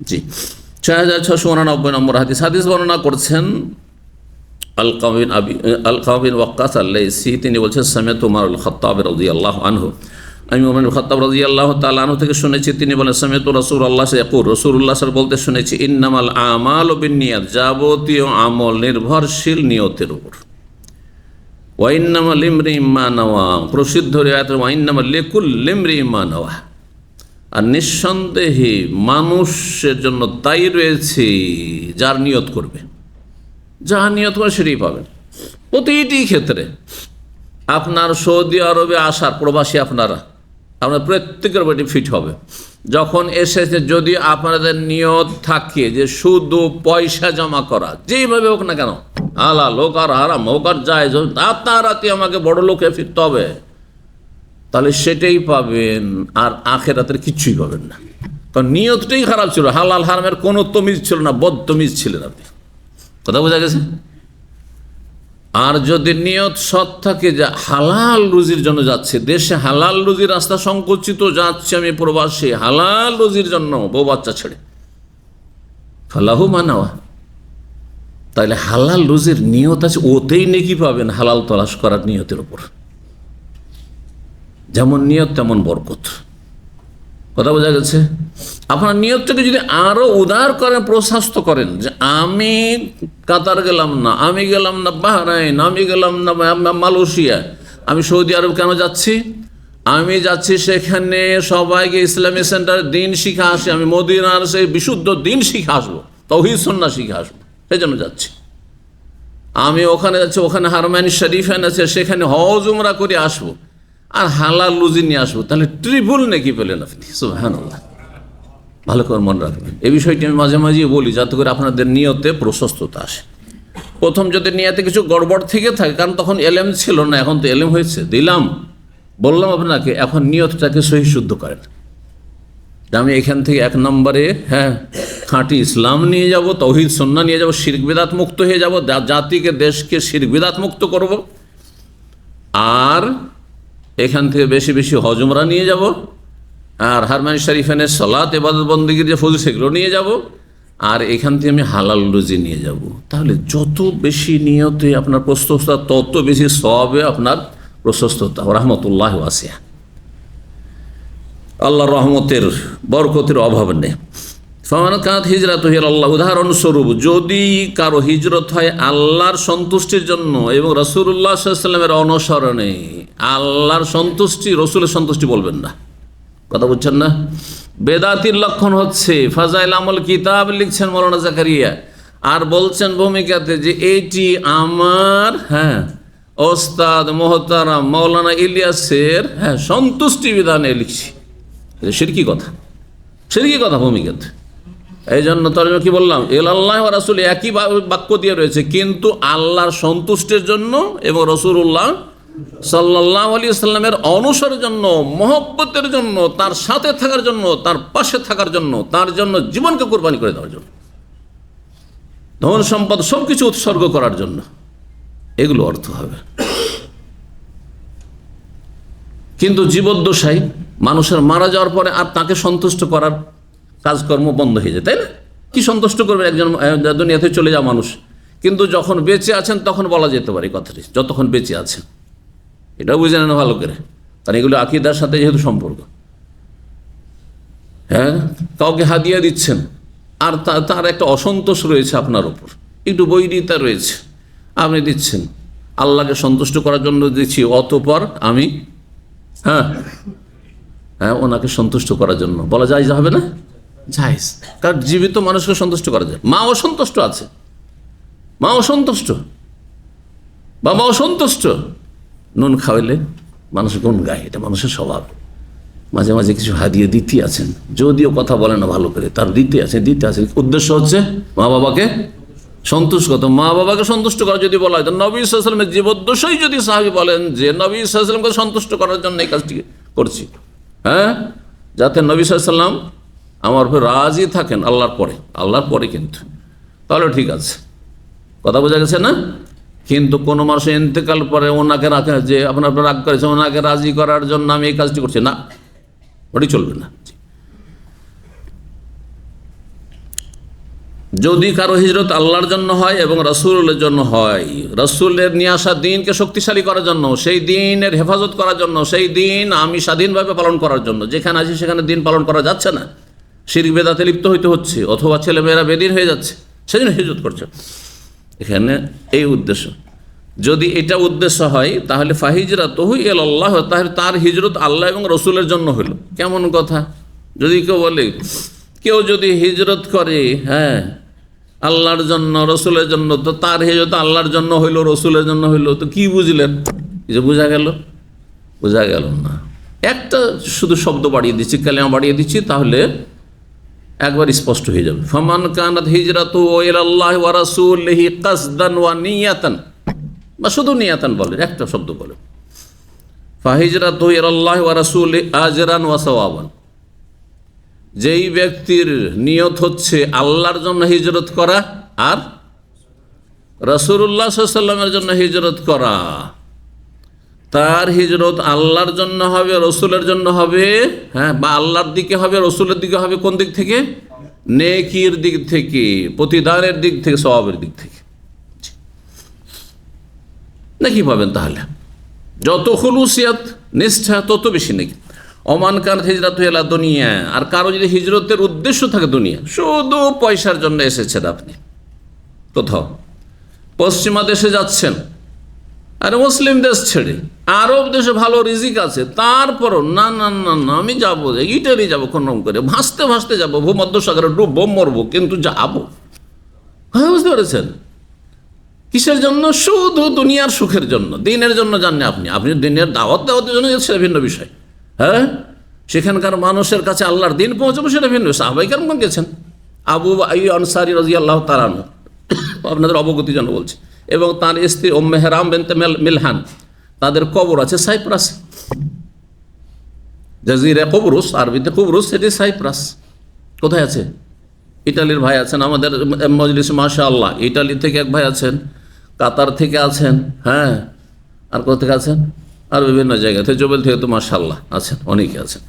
জি, 6689 নম্বর হাদিস। হাদিস বর্ণনা করছেন আল কাবিন ওয়াক্কাস আল-লাইসি। তিনি বলছেন সামিআতু উমর খাত্তাব রাদিয়াল্লাহু আনহু, আমি উমর খাত্তাব রাদিয়াল্লাহু তাআলা আনহু থেকে শুনেছি, তিনি বলেন সামিআতু রাসূলুল্লাহ ইয়াকুল, রাসূলুল্লাহ সাল্লাল্লাহু বলতে শুনেছি, ইন্নামাল আমালু বিন্নিয়াত, যাবতীয় আমল নির্ভরশীল নিয়তের উপর। ওয়া ইন্নামা লিমরিইম মা নাওয়া, প্রসিদ্ধ রিওয়ায়াত, ওয়া ইন্নামা লিকুল্লি ইমরিইম মা নাওয়া, আর নিঃসন্দেহে মানুষের জন্য তাই রয়েছে যার নিয়ত করবে, যা নিয়ত করে সেটাই পাবেন। প্রতিটি ক্ষেত্রে আপনার সৌদি আরবে আসার প্রবাসী আপনারা, আপনার প্রত্যেকের বাড়ি ফিট হবে। যখন এসেছে, যদি আপনাদের নিয়ত থাকে যে শুধু পয়সা জমা করা, যেইভাবে হোক না কেন, হালাল হোক আর হারাম হোক আর জায়েজ হোক, রাতারাতি আমাকে বড় লোকে ফিরতে হবে, তাহলে সেটাই পাবেন, আর আখেরাতের কিচ্ছুই পাবেন না। কারণ নিয়তটাই খারাপ ছিল, হালাল হারামের কোনো তমিজ ছিল না, বদতমিজ ছিলেন আপনি। কথা বোঝা গেছে? আর যদি নিয়ত সৎ থাকে যে হালাল রুজির জন্য যাচ্ছে, দেশে হালাল রুজির রাস্তা সংকুচিত, যাচ্ছে আমি প্রবাসী হালাল রুজির জন্য, বউ বাচ্চা ছেড়ে, ফালাহু মানাওয়া, তাহলে হালাল রুজির নিয়ত আছে, ওতেই নেকি পাবেন হালাল তলাশ করার নিয়তের উপর। যেমন নিয়ত তেমন বরকত। কথা বোঝা গেছে? আপনার নিয়তটাকে যদি আরো উদার করেন, প্রশস্ত করেন, যে আমি কাতার গেলাম না, আমি গেলাম না বাহরাইন, আমি গেলাম না মালয়েশিয়া, আমি সৌদি আরব কেন যাচ্ছি? আমি যাচ্ছি সেখানে সবাইকে ইসলামী সেন্টারে দিন শিখে আসি, আমি মদিনার সেই বিশুদ্ধ দিন শিখে আসবো, তাওহীদ সুন্নাহ শিখে আসবো, সেই জন্য যাচ্ছি। আমি ওখানে যাচ্ছি, ওখানে হারমাইন শরীফান আছে, সেখানে হজ উমরা করে আসবো, আর হালাল রুজি নিয়ে আসবো, তাহলে ট্রিপল নেকি পেলেন আপনি। সুবহানাল্লাহ, ভালো করে মনে রাখবেন। এই বিষয়টি আমি মাঝে মাঝে বলি, যাতে করে আপনাদের নিয়তে প্রশস্ততা আসে। প্রথম যদি নিয়তে কিছু গড়বড় থেকে থাকে, কারণ তখন এলেম ছিল না, এখন তো এলেম হয়েছে, দিলাম, বললাম আপনাকে, এখন নিয়তটাকে সহি শুদ্ধ করেন। আমি এখান থেকে 1 নম্বরে, হ্যাঁ, খাঁটি ইসলাম নিয়ে যাব, তাওহীদ সুন্নাহ নিয়ে যাব, শিরক বিদআত মুক্ত হয়ে যাব, জাতিকে দেশকে শিরক বিদআত মুক্ত করব, আর এখান থেকে বেশি বেশি হজ উমরা নিয়ে যাব, আর হারমাইন শরীফানের সালাত ইবাদত বন্দেগীর যে ফজিলত সেগুলো নিয়ে যাব, আর এখান থেকে আমি হালাল রুজি নিয়ে যাব। তাহলে যত বেশি নিয়তে আপনার প্রশস্ততা, তত বেশি সওয়াবে আপনার প্রশস্ততা। রাহমাতুল্লাহি ওয়াসিআ, আল্লাহর রহমতের বরকতের অভাব নেই। ফামান কানাত হিজরাতুহু ইলাল্লাহ, উদাহরণস্বরূপ যদি কারো হিজরত হয় আল্লাহর সন্তুষ্টির জন্য এবং রাসূলুল্লাহ সাল্লাল্লাহু আলাইহি ওয়াসাল্লামের অনুসরণে। আল্লাহর সন্তুষ্টি, রসুলের সন্তুষ্টি বলবেন না, কথা বুঝছেন না? বেদাতির লক্ষণ হচ্ছে ফাজাইল আমল কিতাব লিখছেন মৌলানা জাকারিয়া, আর বলছেন ভূমিকাতে যে এটি আমার ওস্তাদ মোহতারাম মৌলানা ইলিয়াসের সন্তুষ্টি বিধানে লিখছি। শিরকি কথা, শিরকি কথা ভূমিকাতে। এই জন্য তর্জমা কি বললাম, ইলাল্লাহ ওয়া রাসূল একই বাক্য দিয়ে রয়েছে, কিন্তু আল্লাহর সন্তুষ্টির জন্য এবং রাসূলুল্লাহ সাল্লাল্লাহু আলাইহি ওয়াসাল্লামের অনুসরণের জন্য, মহব্বতের জন্য, তার সাথে থাকার জন্য, তার পাশে থাকার জন্য, তার জন্য জীবনকে কোরবানি করে দেওয়ার জন্য, ধন সম্পদ সবকিছু উৎসর্গ করার জন্য, এগুলো অর্থ হবে। কিন্তু জীবদ্দশায় মানুষের মারা যাওয়ার পরে আর তাকে সন্তুষ্ট করার কাজকর্ম বন্ধ হয়ে যায়, তাই না? কি সন্তুষ্ট করবে একজন দুনিয়াতে চলে যাওয়া মানুষ? কিন্তু যখন বেঁচে আছেন তখন বলা যেতে পারে কথাটি, যতক্ষণ বেঁচে আছেন। এটাও বুঝে নেন ভালো করে, কারণ এগুলো আকীদার সাথে যেহেতু সম্পর্ক। কাউকে হাদিয়া দিচ্ছেন আর তার একটা অসন্তোষ রয়েছে আপনার ওপর, একটু বৈরিতা রয়েছে, আপনি দিচ্ছেন, আল্লাহকে সন্তুষ্ট করার জন্য দিচ্ছি, অতঃপর আমি ওনাকে সন্তুষ্ট করার জন্য বলা যায়, হবে না? জায়েজ, কারণ জীবিত মানুষকে সন্তুষ্ট করা যায়। মা অসন্তুষ্ট আছে, মা অসন্তুষ্ট, বাবা অসন্তুষ্ট, নুন খাওয়াইলে মানুষ গুণ গায়, এটা মানুষের স্বভাব। মাঝে মাঝে কিছু হাদিয়ে দিতে আছেন, যদিও কথা বলে না ভালো করে, তার দিতে আছে। উদ্দেশ্য হচ্ছে মা বাবাকে সন্তুষ্ট করতে। মা বাবাকে সন্তুষ্ট করা যদি বলা হয়, তো নবী সাল্লাল্লাহু আলাইহি ওয়াসাল্লামের জীবদ্দশায় যদি সাহাবী বলেন যে নবী সাল্লাল্লাহু আলাইহি ওয়াসাল্লামকে সন্তুষ্ট করার জন্য এই কাজটি করছি, যাতে নবী সাল্লাল্লাহু আলাইহি ওয়াসাল্লাম আমার উপর রাজি থাকেন আল্লাহর পরে কিন্তু, তাহলে ঠিক আছে, কথা বোঝা গেছে না? কিন্তু কোনো মানুষের ইন্তেকাল পরে ওনাকে রাখে, যে আপনার রাগ করেছে, ওনাকে রাজি করার জন্য আমি এই কাজটি করছি, না, ওটি চলবে না। যদি কারো হিজরত আল্লাহর জন্য হয় এবং রাসূলের জন্য হয়, রাসূলের নিয়ে আসা দিনকে শক্তিশালী করার জন্য, সেই দিনের হেফাজত করার জন্য, সেই দিন আমি স্বাধীনভাবে পালন করার জন্য, যেখানে আছি সেখানে দিন পালন করা যাচ্ছে না, শিরক বেদাতে লিপ্ত হইতে হচ্ছে, অথবা ছেলেমেয়েরা বেদিন হয়ে যাচ্ছে, সেজন্য হিজরত করছে। এখানে এই উদ্দেশ্য, যদি এটা উদ্দেশ্য হয় তাহলে ফাহিজরাতুহু ইলাল্লাহ, তাহলে তার হিজরত আল্লাহ এবং রসুলের জন্য হলো। কেমন কথা? যদি কেউ বলে, কেউ যদি হিজরত করে আল্লাহর জন্য, রসুলের জন্য, তো তার হিজরত আল্লাহর জন্য হইলো, রসুলের জন্য হইলো, তো কি বুঝলেন? যে বোঝা গেল? বোঝা গেল না। একটা শুধু শব্দ বাড়িয়ে দিচ্ছি, কালেমা বাড়িয়ে দিচ্ছি, তাহলে একবার স্পষ্ট হয়ে যাবে। ফামান কানাত হিজরাতুহু ইলাল্লাহি ওয়া রাসূলিহি কাসদান ওয়া নিয়াতান, বা শুধু নিয়াতান বলে, একটা শব্দ বলে, ফাহিজরাতুহু ইলাল্লাহি ওয়া রাসূলিহি আজরান ওয়া সাওয়াবান। যেই ব্যক্তির নিয়ত হচ্ছে আল্লাহর জন্য হিজরত করা আর রাসূলুল্লাহ সাল্লাল্লাহু আলাইহি ওয়াসাল্লামের জন্য হিজরত করা, তার হিজরত আল্লাহর জন্য হবে, রসুলের জন্য হবে, বা আল্লাহর দিকে হবে, রসুলের দিকে হবে। কোন দিক থেকে? নেকির দিক থেকে, প্রতিদানের দিক থেকে, সওয়াবের দিক থেকে। নাকি পাবেন তাহলে? যত খুলুসিয়াত, নিষ্ঠা, তত বেশি নাকি। ওমান কানাত হিজরাতুহু ইলা দুনিয়া, আর কারো যদি হিজরতের উদ্দেশ্য থাকে দুনিয়া, শুধু পয়সার জন্য এসেছেন আপনি কোথাও, পশ্চিমা দেশে যাচ্ছেন, আর মুসলিম দেশ ছেড়ে আরব দেশে ভালো রিজিক আছে, তারপরও না না না না আমি যাবো, ইটালি যাবো, কোন রকম করে ভাসতে ভাসতে যাবো, ভূমধ্যসাগরে ডুববো, মরবো, কিন্তু যাবো। বুঝতে পেরেছেন? কিসের জন্য? শুধু দুনিয়ার সুখের জন্য, দিনের জন্য জানেন আপনি, আপনি দিনের দাওয়াতের জন্য সেটা ভিন্ন বিষয়। সেখানকার মানুষের কাছে আল্লাহর দিন পৌঁছাবো, সেটা ভিন্ন। সাহাবায়ে কেরাম গেছেন, আবু আইয়ুব আনসারী রাদিয়াল্লাহু তাআলা আনহু, আপনাদের অবগতির জন্য বলছি, এবং তার স্ত্রী উম্মে হারাম বিনতে মিলহান, তাদের কবর আছে সাইপ্রাস, জাজিরা কবরুস, আরবিতে কবরুস, সেটি সাইপ্রাস। কোথায় আছে? ইটালির ভাই আছেন আমাদের মজলিসে, মাশাআল্লাহ। ইটালি থেকে এক ভাই আছেন, কাতার থেকে আছেন, আর কোথা থেকে আছেন? আর বিভিন্ন জায়গা থেকে, জবেল থেকে তো মাশাআল্লাহ আছেন, অনেকে আছেন।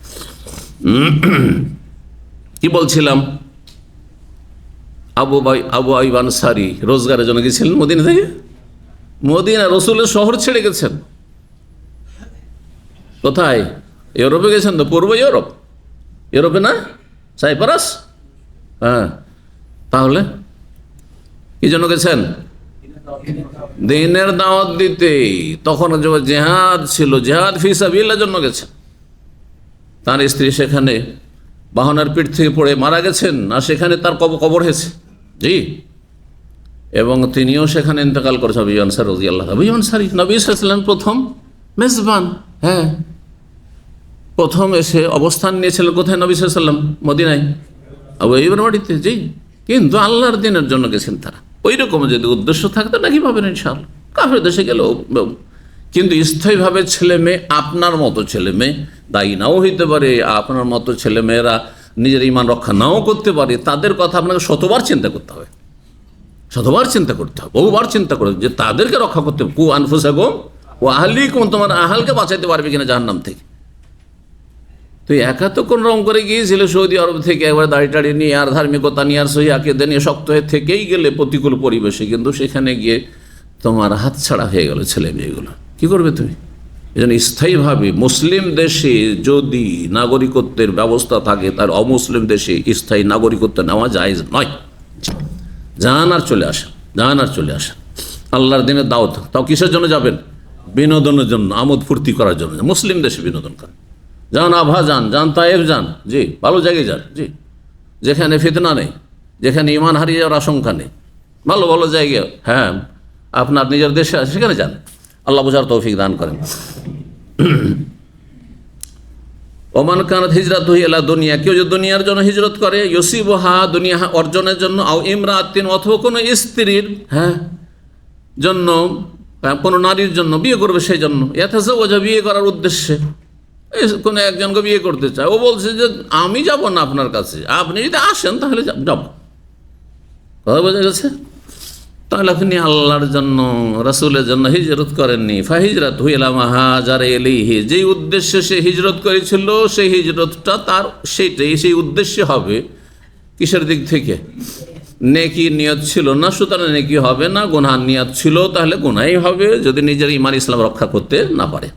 কি বলছিলাম? আবু আইয়ুব আনসারী রোজগারের জন্য গেছিলেন মদিনা থেকে, মদিনা রসুলের শহর ছেড়ে গেছেন। কোথায়? ইউরোপে গেছেন তো, পূর্ব ইউরোপে না, সাইপ্রাস। হ্যাঁ, তাহলে কি জন্য গেছেন? দিনের দাওয়াত দিতে। তখন জেহাদ ছিল, জেহাদ ফি সাবিলিল্লাহর জন্য গেছেন। তার স্ত্রী সেখানে বাহনের পিঠ থেকে পড়ে মারা গেছেন, আর সেখানে তার কবর হয়েছে। জি, এবং তিনিও সেখানে ইন্তেকাল করেছেন। আবু আনসার রাদিয়াল্লাহু আনহু, আবু আনসারী নবী সাল্লাল্লাহু আলাইহি ওয়াসাল্লাম প্রথম মেজবান। হ্যাঁ, প্রথম এসে অবস্থান নিয়েছিলেন কোথায়? নবী সাল্লাল্লাহু আলাইহি ওয়াসাল্লাম মদিনায়, আবু আইয়ুবের বাড়িতে। জি, কিন্তু আল্লাহর দিনের জন্য গেছেন তারা। ওই রকম যদি উদ্দেশ্য থাকতো নাকি পাবেন ইনশাআল্লাহ, কাফের দেশে গেলেও। কিন্তু স্থায়ীভাবে ছেলে মেয়ে, আপনার মতো ছেলে মেয়ে দায়ী নাও হইতে পারে, আপনার মতো ছেলে মেয়েরা নিজের ঈমান রক্ষা নাও করতে পারে, তাদের কথা আপনাকে শতবার চিন্তা করতে হবে, শতবার চিন্তা করতে হবে, বহুবার চিন্তা করতে হবে যে তাদেরকে রক্ষা করতে হবে। কু আনফুসাকুম ওয়া আহলিকুম, তোমার আহালকে বাঁচাইতে পারবে কিনা জাহান্নাম থেকে। তুই একা তো কোন রকম করে গিয়েছিল সৌদি আরব থেকে, একবার দাড়ি টাড়ি নিয়ে আর ধার্মিকতা নিয়ে আর সহি আকিদা নিয়ে শক্ত হয়ে থেকেই গেলে প্রতিকূল পরিবেশে, কিন্তু সেখানে গিয়ে তোমার হাত ছাড়া হয়ে গেল ছেলে মেয়েগুলো, কি করবে তুমি? এই জন্য স্থায়ীভাবে মুসলিম দেশে যদি নাগরিকত্বের ব্যবস্থা থাকে, তার অমুসলিম দেশে স্থায়ী নাগরিকত্ব নেওয়া জায়েজ নয়। যান আর চলে আসেন, যান আর চলে আসেন। আল্লাহর দিনের দাওয়াত, তাও কিসের জন্য যাবেন? বিনোদনের জন্য, আমোদ ফুর্তি করার জন্য। মুসলিম দেশে বিনোদন করেন, যান আভা যান, যান তায়েফ যান। জি, ভালো জায়গায় যান। জি, যেখানে ফিতনা নেই, যেখানে ঈমান হারিয়ে যাওয়ার আশঙ্কা নেই, ভালো ভালো জায়গায়। হ্যাঁ, আপনার নিজের দেশে আছে সেখানে যান। আল্লাহ বুঝার তৌফিক দান করেন। ওমান কানাত হিজরাতুহু ইলা দুনিয়া, কেউ যদি দুনিয়ার জন্য হিজরত করে, ইউসিবুহা, দুনিয়া অর্জনের জন্য, আও ইমরাতিন, অথবা কোনো স্ত্রীর জন্য, কোনো নারীর জন্য বিয়ে করবে, সেই জন্য ইয়াতাজাওয়াজা, বিয়ে করার উদ্দেশ্যে কোনো একজনকে বিয়ে করতে চায়, ও বলছে যে আমি যাব না আপনার কাছে, আপনি যদি আসেন তাহলে যাব। কথা বোঝা গেছে? তাহলে আপনি আল্লাহর জন্য, রাসূলের জন্য হিজরত করেননি। ফাহিজরাতুহু ইলা মা হাজারা ইলাইহি, যেই উদ্দেশ্যে সে হিজরত করেছিল সেই হিজরতটা তার সেইটাই, সেই উদ্দেশ্যে হবে। কিসের দিক থেকে? নেকি নিয়ত ছিল না, সুতরাং নেকি হবে না। গুনাহ নিয়ত ছিল, তাহলে গুনাহই হবে, যদি নিজের ঈমান ইসলাম রক্ষা করতে না পারে।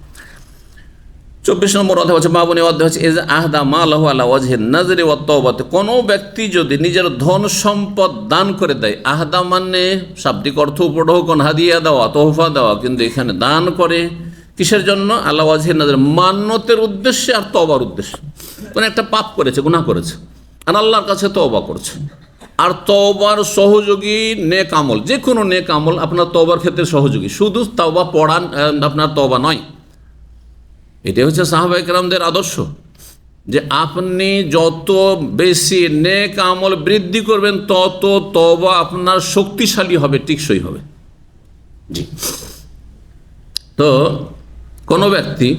24 নম্বর অধ্যায় হচ্ছে, বাবুনি অধ্যায় হচ্ছে, এজ আহদা মালাহু আলা ওয়াজহিন নাজরি ওয়াত তাওবাত, কোনো ব্যক্তি যদি নিজের ধন সম্পদ দান করে দেয়, আহদা মানে শাব্দিক অর্থ উপঢৌ, কোন হাদিয়া দেওয়া, তোহফা দেওয়া, কিন্তু এখানে দান করে কিসের জন্য? আলা ওয়াজহিন নাজরি, মান্যতের উদ্দেশ্যে আর তওবার উদ্দেশ্যে। কোন একটা পাপ করেছে, গুনাহ করেছে, আর আল্লাহর কাছে তওবা করছে, আর তওবার সহযোগী নেক আমল, যে কোনো নেক আমল আপনার তওবার ক্ষেত্রে সহযোগী, শুধু তওবা পড়ান আপনার তওবা নয়। এটা হচ্ছে সাহাবায়ে কেরামদের আদর্শ, যে আপনি যত বেশি নেক আমল বৃদ্ধি করবেন, তত তওবা আপনার শক্তিশালী হবে, টিকসই হবে। জি, তো কোনো ব্যক্তি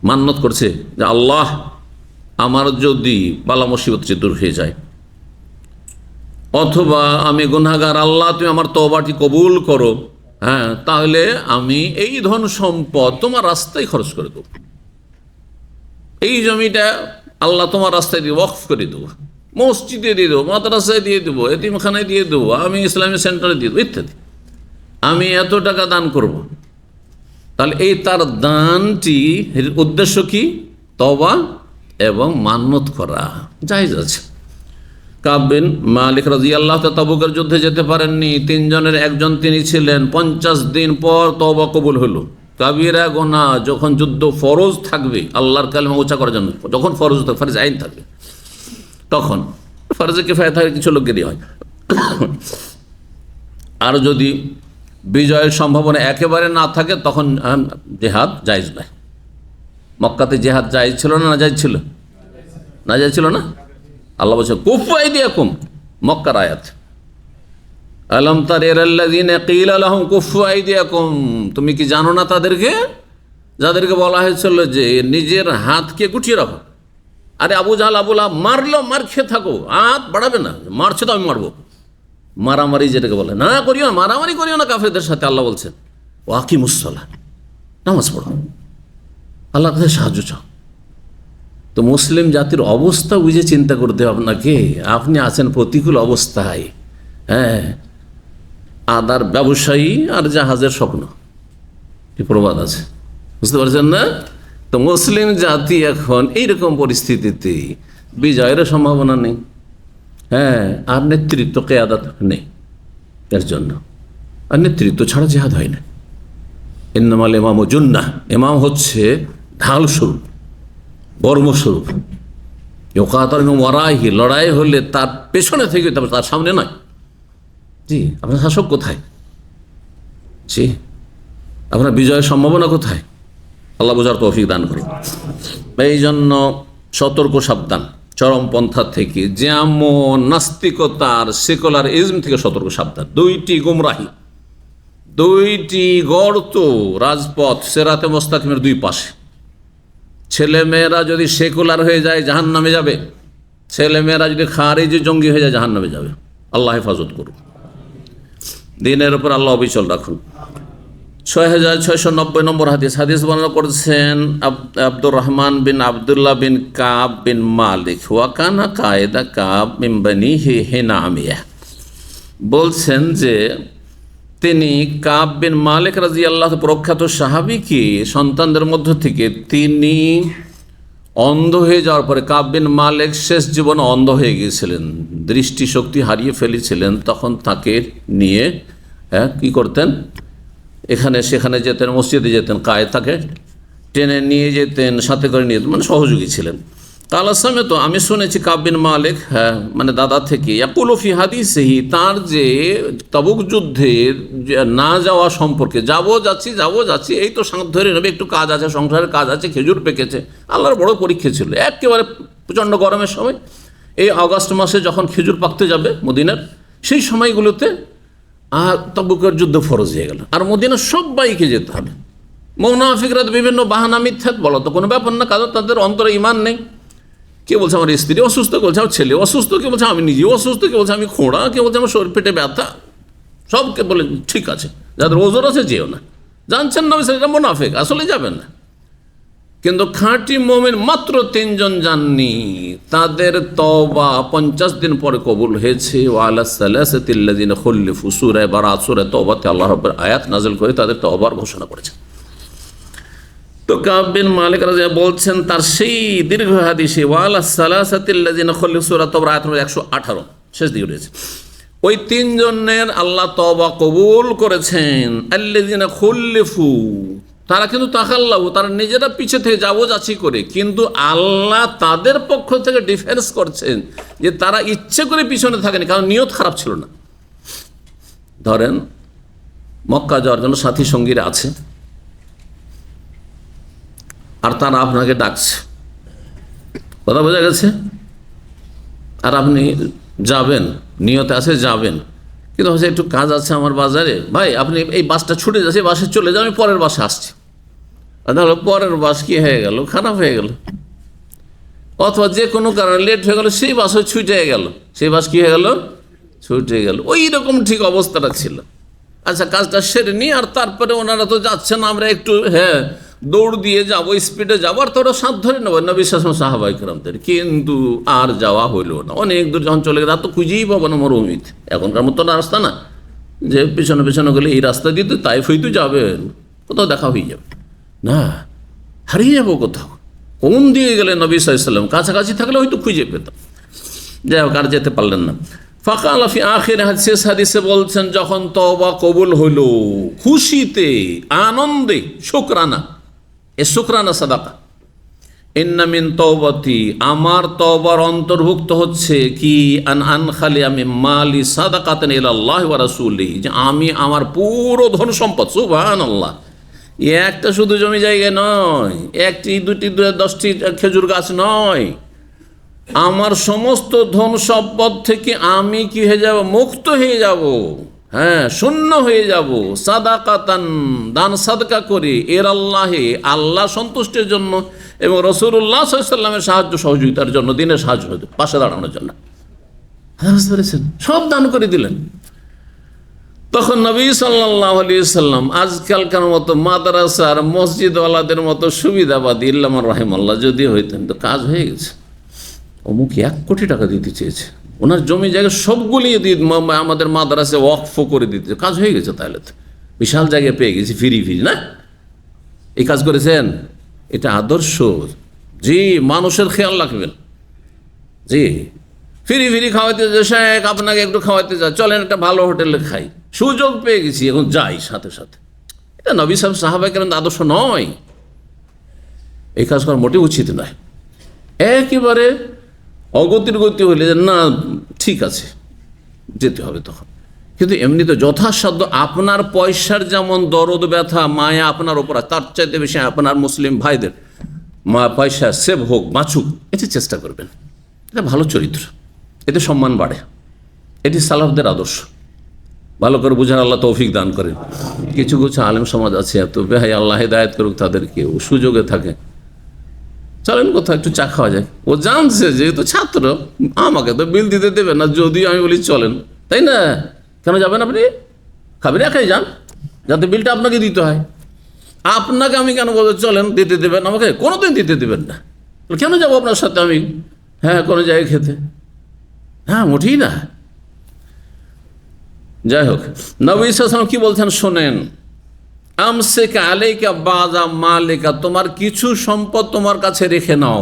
মান্যত করছে যে আল্লাহ, আমার যদি বালা মুসিবত দূর হয়ে যায়, অথবা আমি গুনাহগার, আল্লাহ তুমি আমার তওবাটি কবুল করো, তাহলে আমি এই ধন সম্পদ তোমার রাস্তায় খরচ করে দেবো, এই জমিটা আল্লাহ তোমার রাস্তায় দিয়ে ওয়াকফ করে দেবো, মসজিদে দিয়ে দেবো, মাদ্রাসায় দিয়ে দেবো, এতিমখানায় দিয়ে দেবো, আমি ইসলামী সেন্টারে দিয়ে দেবো, ইত্যাদি। আমি এত টাকা দান করব। তাহলে এই তার দানটি উদ্দেশ্য কি? তওবা এবং মান্যত করা জায়েজ আছে। কাব বিন মালিক রাদিয়াল্লাহু তাআলা তাবুকের যুদ্ধে যেতে পারেননি, 3 জনের একজন তিনি ছিলেন। 50 দিন পর তওবা কবুল হলো। কাবিরা গুনাহ যখন যুদ্ধ ফরজ থাকবে, আল্লাহর কালিমা উঁচা করার জন্য, যখন ফরজ থাকবে, ফরজ আইন থাকবে, তখন ফরজে কিফায়া থাকে, কিছু লোকেরই হয়। আর যদি বিজয়ের সম্ভাবনা একেবারে না থাকে, তখন জেহাদ জায়েজ নয়। মক্কাতে জেহাদ জায়েজ ছিল না? না জায়েজ ছিল? না জায়েজ ছিল না? আল্লাহ বলছে কুফু আইদিয়াকুম, মক্কার আয়াত। আলাম তারাল্লাযিনা ক্বিলা লাহুম কুফু আইদিয়াকুম, তুমি কি জানো না তাদেরকে যাদেরকে বলা হয়েছিল যে নিজের হাতকে গুটিয়ে রাখো। আরে আবু জাহল, আবু লাহাব মারলো, মার খেয়ে থাকো, হাত বাড়াবে না, মারছে তো আমি মারবো। মারামারি যেটাকে বলে, না করিও না, মারামারি করিও না কাফেরদের সাথে। আল্লাহ বলছেন ওয়াকিমুস সালাহ, নামাজ পড়ো, আল্লাহর কাছে সাহায্য চাও। তো মুসলিম জাতির অবস্থা বুঝে চিন্তা করতে হবে আপনাকে। আপনি আছেন প্রতিকূল অবস্থায়, আদার ব্যবসায়ী আর জাহাজের স্বপ্ন, কি প্রবাদ আছে, বুঝতে পারছেন না? তো মুসলিম জাতি এখন এইরকম পরিস্থিতিতে বিজয়ের সম্ভাবনা নেই। হ্যাঁ, আর নেতৃত্ব কেয়াদত নেই এর জন্য। আর নেতৃত্ব ছাড়া জিহাদ হয় না। ইন্নামাল ইমাম জুন্নাহ, ইমাম হচ্ছে ঢাল স্বরূপ, বর্মস্বরূপ। ইউকাতালু মিন ওয়ারাইহি, লড়াই হলে তার পেছনে থেকে, তার সামনে নয়। জি, আপনার শাসক কোথায়? জি, আপনার বিজয়ের সম্ভাবনা কোথায়? আল্লাহ বোঝার তৌফিক দান করুন। এই জন্য সতর্ক সাবধান চরমপন্থা থেকে, যেমন নাস্তিকতার সেকুলারিজম থেকে সতর্ক সাবধান। দুইটি গুমরাহি, দুইটি গর্ত, রাজপথ সিরাতে মুস্তাকিমের দুই পাশে। ছেলে মেয়েরা যদি সেকুলার হয়ে যায় জাহান্নামে যাবে, ছেলে মেয়েরা যদি খারিজি জঙ্গি হয়ে যায় জাহান্নামে যাবে। আল্লাহ হেফাজত করুন, দিনের উপর আল্লাহ অবিচল রাখুন। 6690 নম্বর হাদিস। হাদিস বর্ণনা করেছেন আব্দুর রহমান বিন আবদুল্লাহ বিন কাব বিন মালিক, ওয়াকানা কায়েদা কাব মিন বানি হিনামিয়া। বলছেন যে তিনি কাব বিন মালিক রাদিয়াল্লাহু প্রখ্যাত সাহাবীকে সন্তানদের মধ্য থেকে, তিনি অন্ধ হয়ে যাওয়ার পরে, কাব বিন মালিক শেষ জীবনে অন্ধ হয়ে গিয়েছিলেন, দৃষ্টিশক্তি হারিয়ে ফেলেছিলেন, তখন তাকে নিয়ে কি করতেন, এখানে সেখানে যেতেন, মসজিদে যেতেন, তাকে টেনে নিয়ে যেতেন, সাথে করে নিয়ে যেতেন, মানে সহযোগী ছিলেন। কালাসামে তো আমি শুনেছি কাব বিন মালিক, মানে দাদা থেকে, ইয়াকুলু ফি হাদিসিহি, তার যে তাবুক যুদ্ধের না যাওয়া সম্পর্কে, যাচ্ছি, এই তো ধরে নেবে, একটু কাজ আছে, সংসারের কাজ আছে, খেজুর পেকেছে, আল্লাহর বড় পরীক্ষা ছিল, একেবারে প্রচণ্ড গরমের সময়, এই আগস্ট মাসে যখন খেজুর পাকতে যাবে মদিনার, সেই সময়গুলোতে আর তাবুকের যুদ্ধ ফরজ হয়ে গেল, আর মদিনা সবাইকে যেতে হবে। মুনাফিকরা বিভিন্ন বাহানা মিথ্যাত বলো তো কোনো ব্যাপার না, কারণ তাদের অন্তরে ঈমান নেই। কে বলছে আমার স্ত্রী অসুস্থ, কে বলছে আমার ছেলে অসুস্থ, কে বলছে আমি নিজেও অসুস্থ, কে বলছে আমি খোঁড়া, কে বলছে আমার শরীর পেটে ব্যথা। সবকে বলে ঠিক আছে, যাদের ওজোর আছে যেও না, জানছেন না সেটা মুনাফিক, আসলে যাবেন না। কিন্তু খাঁটি মুমিন মাত্র 3 জন যাননি, তাদের তওবা 50 দিন পরে কবুল হয়েছে। ওয়ালা সালাসাতিল্লাযিনা খুল্লিফু, সূরা বারাত, সূরা তওবাতে আল্লাহ রাব্বুল আয়াত নাযিল করে তাদের তওবার ঘোষণা করেছেন। তো কাব বিন মালিক রাদিয়াল্লাহু বলছেন তার সেই দীর্ঘ হাদিসে, ওয়ালা সালাসাতিল্লাযিনা খুল্লিফু, সূরা তওবা আয়াত নম্বর 118 শেষ দিকে রয়েছে। ওই 3 জনের আল্লাহ তওবা কবুল করেছেন। আল্লাযিনা খুল্লিফু, তারা কিন্তু তাকাল্লাহু, তারা নিজেরা পিছে থেকে যাচ্ছি করে, কিন্তু আল্লাহ তাদের পক্ষ থেকে ডিফেন্স করছেন যে তারা ইচ্ছে করে পিছনে থাকেনি, কারণ নিয়ত খারাপ ছিল না। ধরেন মক্কা যাওয়ার জন্য সাথী সঙ্গীরা আছে, আর তারা আপনাকে ডাকছে, কথা বোঝা গেছে, আর আপনি যাবেন, নিয়তে আছে যাবেন, কিন্তু হচ্ছে একটু কাজ আছে আমার বাজারে, ভাই আপনি এই বাসটা ছুটে যাচ্ছে, বাসে চলে যাও, আমি পরের বাসে আসছি। তাহলে পরের বাস কি হয়ে গেল, খারাপ হয়ে গেল, অথবা যে কোনো কারণে লেট হয়ে গেল, সেই বাসও ছুটে গেল, সেই বাস কি হয়ে গেল, ছুটে গেল। ওই রকম ঠিক অবস্থাটা ছিল। আচ্ছা, কাজটা সেরে নি, আর তারপরে ওনারা তো যাচ্ছেন, আমরা একটু দৌড় দিয়ে যাবো, স্পিডে যাবো, আর তোরা সাথ ধরে নেবো নবী সাহাবায়ে কেরামদের, কিন্তু আর যাওয়া হইল না। অনেক দূর যখন চলে গেল, তো খুঁজেই পাবো না মরুভূমিত, এখনকার মতো রাস্তা না যে পেছনে পেছনে গেলে এই রাস্তা দিয়ে তো তাইফ হইতে যাবেন, কোথাও দেখা হয়ে যাবে না, হারিয়ে যাবো কোথাও। কোন দিয়ে গেলে নবী সাল্লাল্লাহু আলাইহি ওয়াসাল্লাম, কাছাকাছি থাকলে হয়তো খুঁজে পেতাম। যাই হোক, আর যেতে পারলেন না। ফাকাল ফি আখির শেষ হাদিসে বলছেন, যখন তওবা কবুল হইল, খুশিতে, আনন্দে, শুকরানা, এ শুকরানা সাদাকা। ইন্না মিন তওবাতি, আমার তওবার অন্তর্ভুক্ত হচ্ছে কি, আনখালি আমি মালি সাদাকাতান ইলাল্লাহি ওয়া রাসূলিহি, যে আমি আমার পুরো ধন সম্পদ, সুবহানাল্লাহ, একটা শুধু জমি জায়গা নয়, 1টি 2টি 10টি খেজুর গাছ নয়, আমার সমস্ত ধন সম্পদ থেকে আমি কি হয়ে যাব, মুক্ত হয়ে যাব, শূন্য হয়ে যাব, সাদাকাতান, দান সাদকা করে, আল্লাহে, আল্লাহ সন্তুষ্টির জন্য এবং রাসূলুল্লাহ সাল্লাল্লাহু আলাইহি ওয়াসাল্লামের সাহায্য সহযোগিতার জন্য, দিনের সাহায্য পাশে দাঁড়ানোর জন্য, বুঝতে পেরেছেন, সব দান করে দিলেন। তখন নবী সাল্লাল্লাহু আলাইহি ওয়াসাল্লাম আজকালকার মতো মাদ্রাসার মসজিদওয়ালাদের মতো সুবিধাবাদী ইল্লামা রাহিমাল্লাহ যদি হইতেন, তো কাজ হয়ে গেছে। অমুক 1 কোটি টাকা দিতে চেয়েছে, ওনার জমি জায়গা সবগুলি আমাদের মাদ্রাসে ওয়াকফ করে দিতে, কাজ হয়ে গেছে। তাহলে তো বিশাল জায়গায় পেয়ে গেছি, ফিরি না, এই কাজ করেছেন। এটা আদর্শ। জি, মানুষের খেয়াল রাখবেন। জি, ফিরি খাওয়াইতে যা, শেখ আপনাকে একটু খাওয়াইতে যা, চলেন একটা ভালো হোটেলে খাই, সুযোগ পেয়ে গেছি এখন যাই সাথে সাথে। এটা নবী সাহাবায়ে কেরামের আদর্শ নয়, এই কাজ করা মোটেই উচিত নয়। একেবারে অগতির গতি হইলে যে না ঠিক আছে যেতে হবে তখন। কিন্তু এমনি তো যথাসাধ্য আপনার পয়সার যেমন দরদ ব্যথা মায়া আপনার ওপর, তার চাইতে বেশি আপনার মুসলিম ভাইদের পয়সা সেভ হোক বাঁচুক, এটি চেষ্টা করবেন। এটা ভালো চরিত্র, এতে সম্মান বাড়ে, এটি সালাফদের আদর্শ। ভালো করে বুঝার আল্লাহ তৌফিক দান করেন। কিছু কিছু আলেম সমাজ আছে এত বেহাই, আল্লাহ হেদায়েত করুক তাদেরকে, ও সুযোগে থাকে, চলেন কোথাও একটু চা খাওয়া যায়। ও জানছে যেহেতু ছাত্র আমাকে তো বিল দিতে দেবে না, যদিও আমি বলি চলেন, তাই না? কেন যাবেন আপনি? খাবেন একাই যান, যাতে বিলটা আপনাকে দিতে হয়। আপনাকে আমি কেন বলবো চলেন, দিতে দেবেন আমাকে? কোনোদিন দিতে দেবেন না। কেন যাবো আপনার সাথে আমি কোনো জায়গায় খেতে? মোটেই না। যাই হোক, নবী সাল্লাল্লাহু আলাইহি ওয়াসাল্লাম কি বলছেন শোনেন, আমসিক আলাইকা বাযা মালিকা, তোমার কিছু সম্পদ তোমার কাছে রেখে নাও,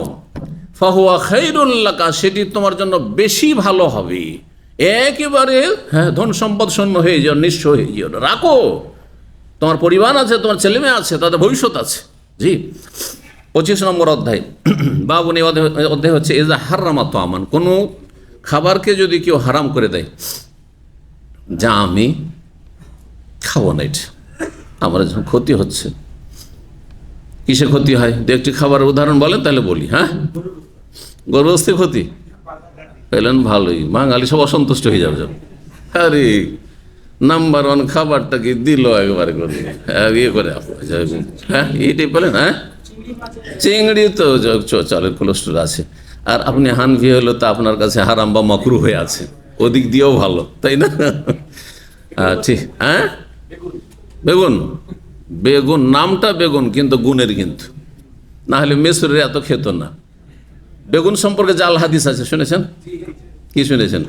ফাহুয়া খায়রুল লাকা, সেটি তোমার জন্য বেশি ভালো হবে। একেবারে ধন সম্পদ শূন্য হয়ে যাও, নিঃস্ব হয়ে যাও, রাখো। তোমার পরিবার আছে, তোমার ছেলে মেয়ে আছে, তাদের ভবিষ্যৎ আছে। জি, 25 নম্বর অধ্যায়, বাবুনি অধ্যায় হচ্ছে এজা হারামা তাআমান, কোনো খাবারকে যদি কেউ হারাম করে দেয়, যা আমি খাবো না, এটা আমার যখন ক্ষতি হচ্ছে। কিসে ক্ষতি হয়? দু একটি খাবারের উদাহরণ বলেন তাহলে বলি। গর্ভস্থ ক্ষতি পেলেন, ভালোই, বাঙালি সব অসন্তুষ্ট হয়ে যাবে। আরে নাম্বার 1 খাবারটাকে দিল একবারে করে ইয়ে করে, এইটাই বলেন। চিংড়ি তো চলের কোলেস্ট্রল আছে, আর আপনি হানফি হলো তা আপনার কাছে হারাম বা মাকরুহ হয়ে আছে, ওদিক দিয়েও ভালো, তাই না? ঠিক। বেগুন নামটা বেগুন, কিন্তু গুণের কিন্তু, না হলে মেসুরের এত খেত না। বেগুন সম্পর্কে জাল হাদিস আছে, শুনেছেন? কি শুনেছেন?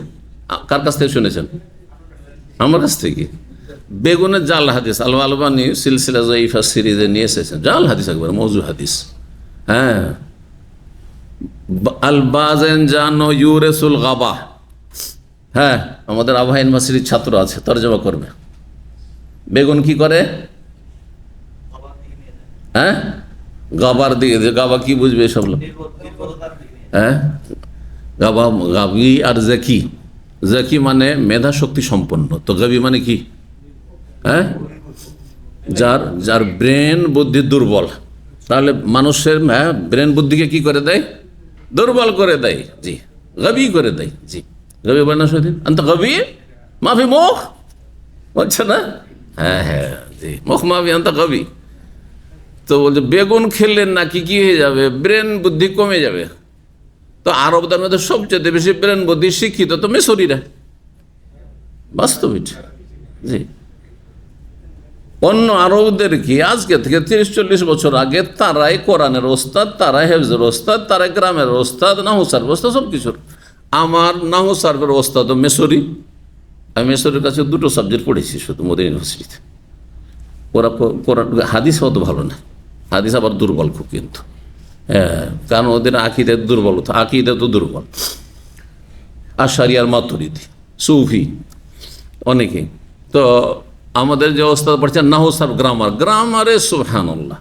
কার কাছ থেকে শুনেছেন? আমার কাছ থেকে। বেগুনের জাল হাদিস আল আলবানী সিলসিলা যায়িফা সিরিজে নিয়ে এসেছেন, জাল হাদিস, একবার মওযু হাদিস। আল বাযেন জানো ইউরেসুল গাবা। আমাদের আবহা ইউনিভার্সিটির ছাত্র আছে, তরজমা করবে। বেগুন কি করে? গাবার দিকে। গাবা কি বুঝবে সব লোক? গাবা, গাবি আর জাকি। জাকি মানে মেধা শক্তি সম্পন্ন, তো গাবি মানে কি? যার ব্রেন বুদ্ধি দুর্বল। তাহলে মানুষের ব্রেন বুদ্ধিকে কি করে দেয়? দুর্বল করে দেয়। জি, গাবি করে দেয়। জি, গাবি বানা সদিন আন্ত গাবি মাফি মুখ, বলছে না? জি, মুখ মাফি আন্ত গাবি। তো বলছে বেগুন খেললেন নাকি কি হয়ে যাবে? ব্রেন বুদ্ধি কমে যাবে। তো আরবদের মধ্যে সবচেয়ে বেশি ব্রেন বুদ্ধি শিক্ষিত তো মিশরীরা, বাস্তবিক। জি, অন্য আরবদের কি আজকে থেকে 30-40 বছর আগে তারাই কোরআনের ওস্তাদ, তারাই হেফজের ওস্তাদ, তারাই গ্রামের ওস্তাদ, নাহু সার্ফের ওস্তাদ, সব কিছুর। আমার নাহু সার্ফের ওস্তাদ মেসরি। আমি মেসরির কাছে 2টো সাবজেক্ট পড়েছি শুধু মদিনা ইউনিভার্সিটিতে। ওরা কোরআন হাদিস অত ভালো না, হাদিস আবার দুর্বল খুব, কিন্তু কারণ ওদের আকিদের দুর্বল, আকিদে তো দুর্বল। আশারি আর মাতুরিদি, সুফি অনেকে। তো আমাদের যে ওস্তাদ পড়ছেন নাহু সার্ফ, গ্রামারে সুবহানাল্লাহ,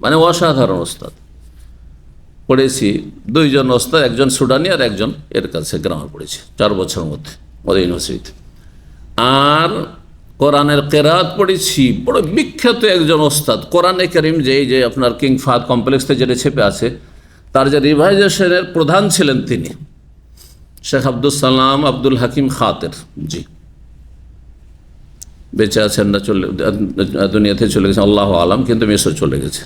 মানে অসাধারণ ওস্তাদ পড়েছি। 2 জন ওস্তাদ, একজন সুডানি আর একজন এর কাছে গ্রামার পড়েছি 4 বছরের মধ্যে মদিনা ইউনিভার্সিটিতে। আর কোরআনের কেরাত পড়েছি, বড় বিখ্যাত একজন ওস্তাদ। কোরআনে কারীম যে আপনার কিং ফাহাদ কমপ্লেক্সে যেটা ছেপে আছে, তার যে রিভাইজেশনের প্রধান ছিলেন তিনি শেখ আব্দুল সালাম আব্দুল হাকিম খাতের। জি, বেঁচে আছেন না, দুনিয়াতে চলে গেছেন আল্লাহ আলাম, কিন্তু মিশর চলে গেছে,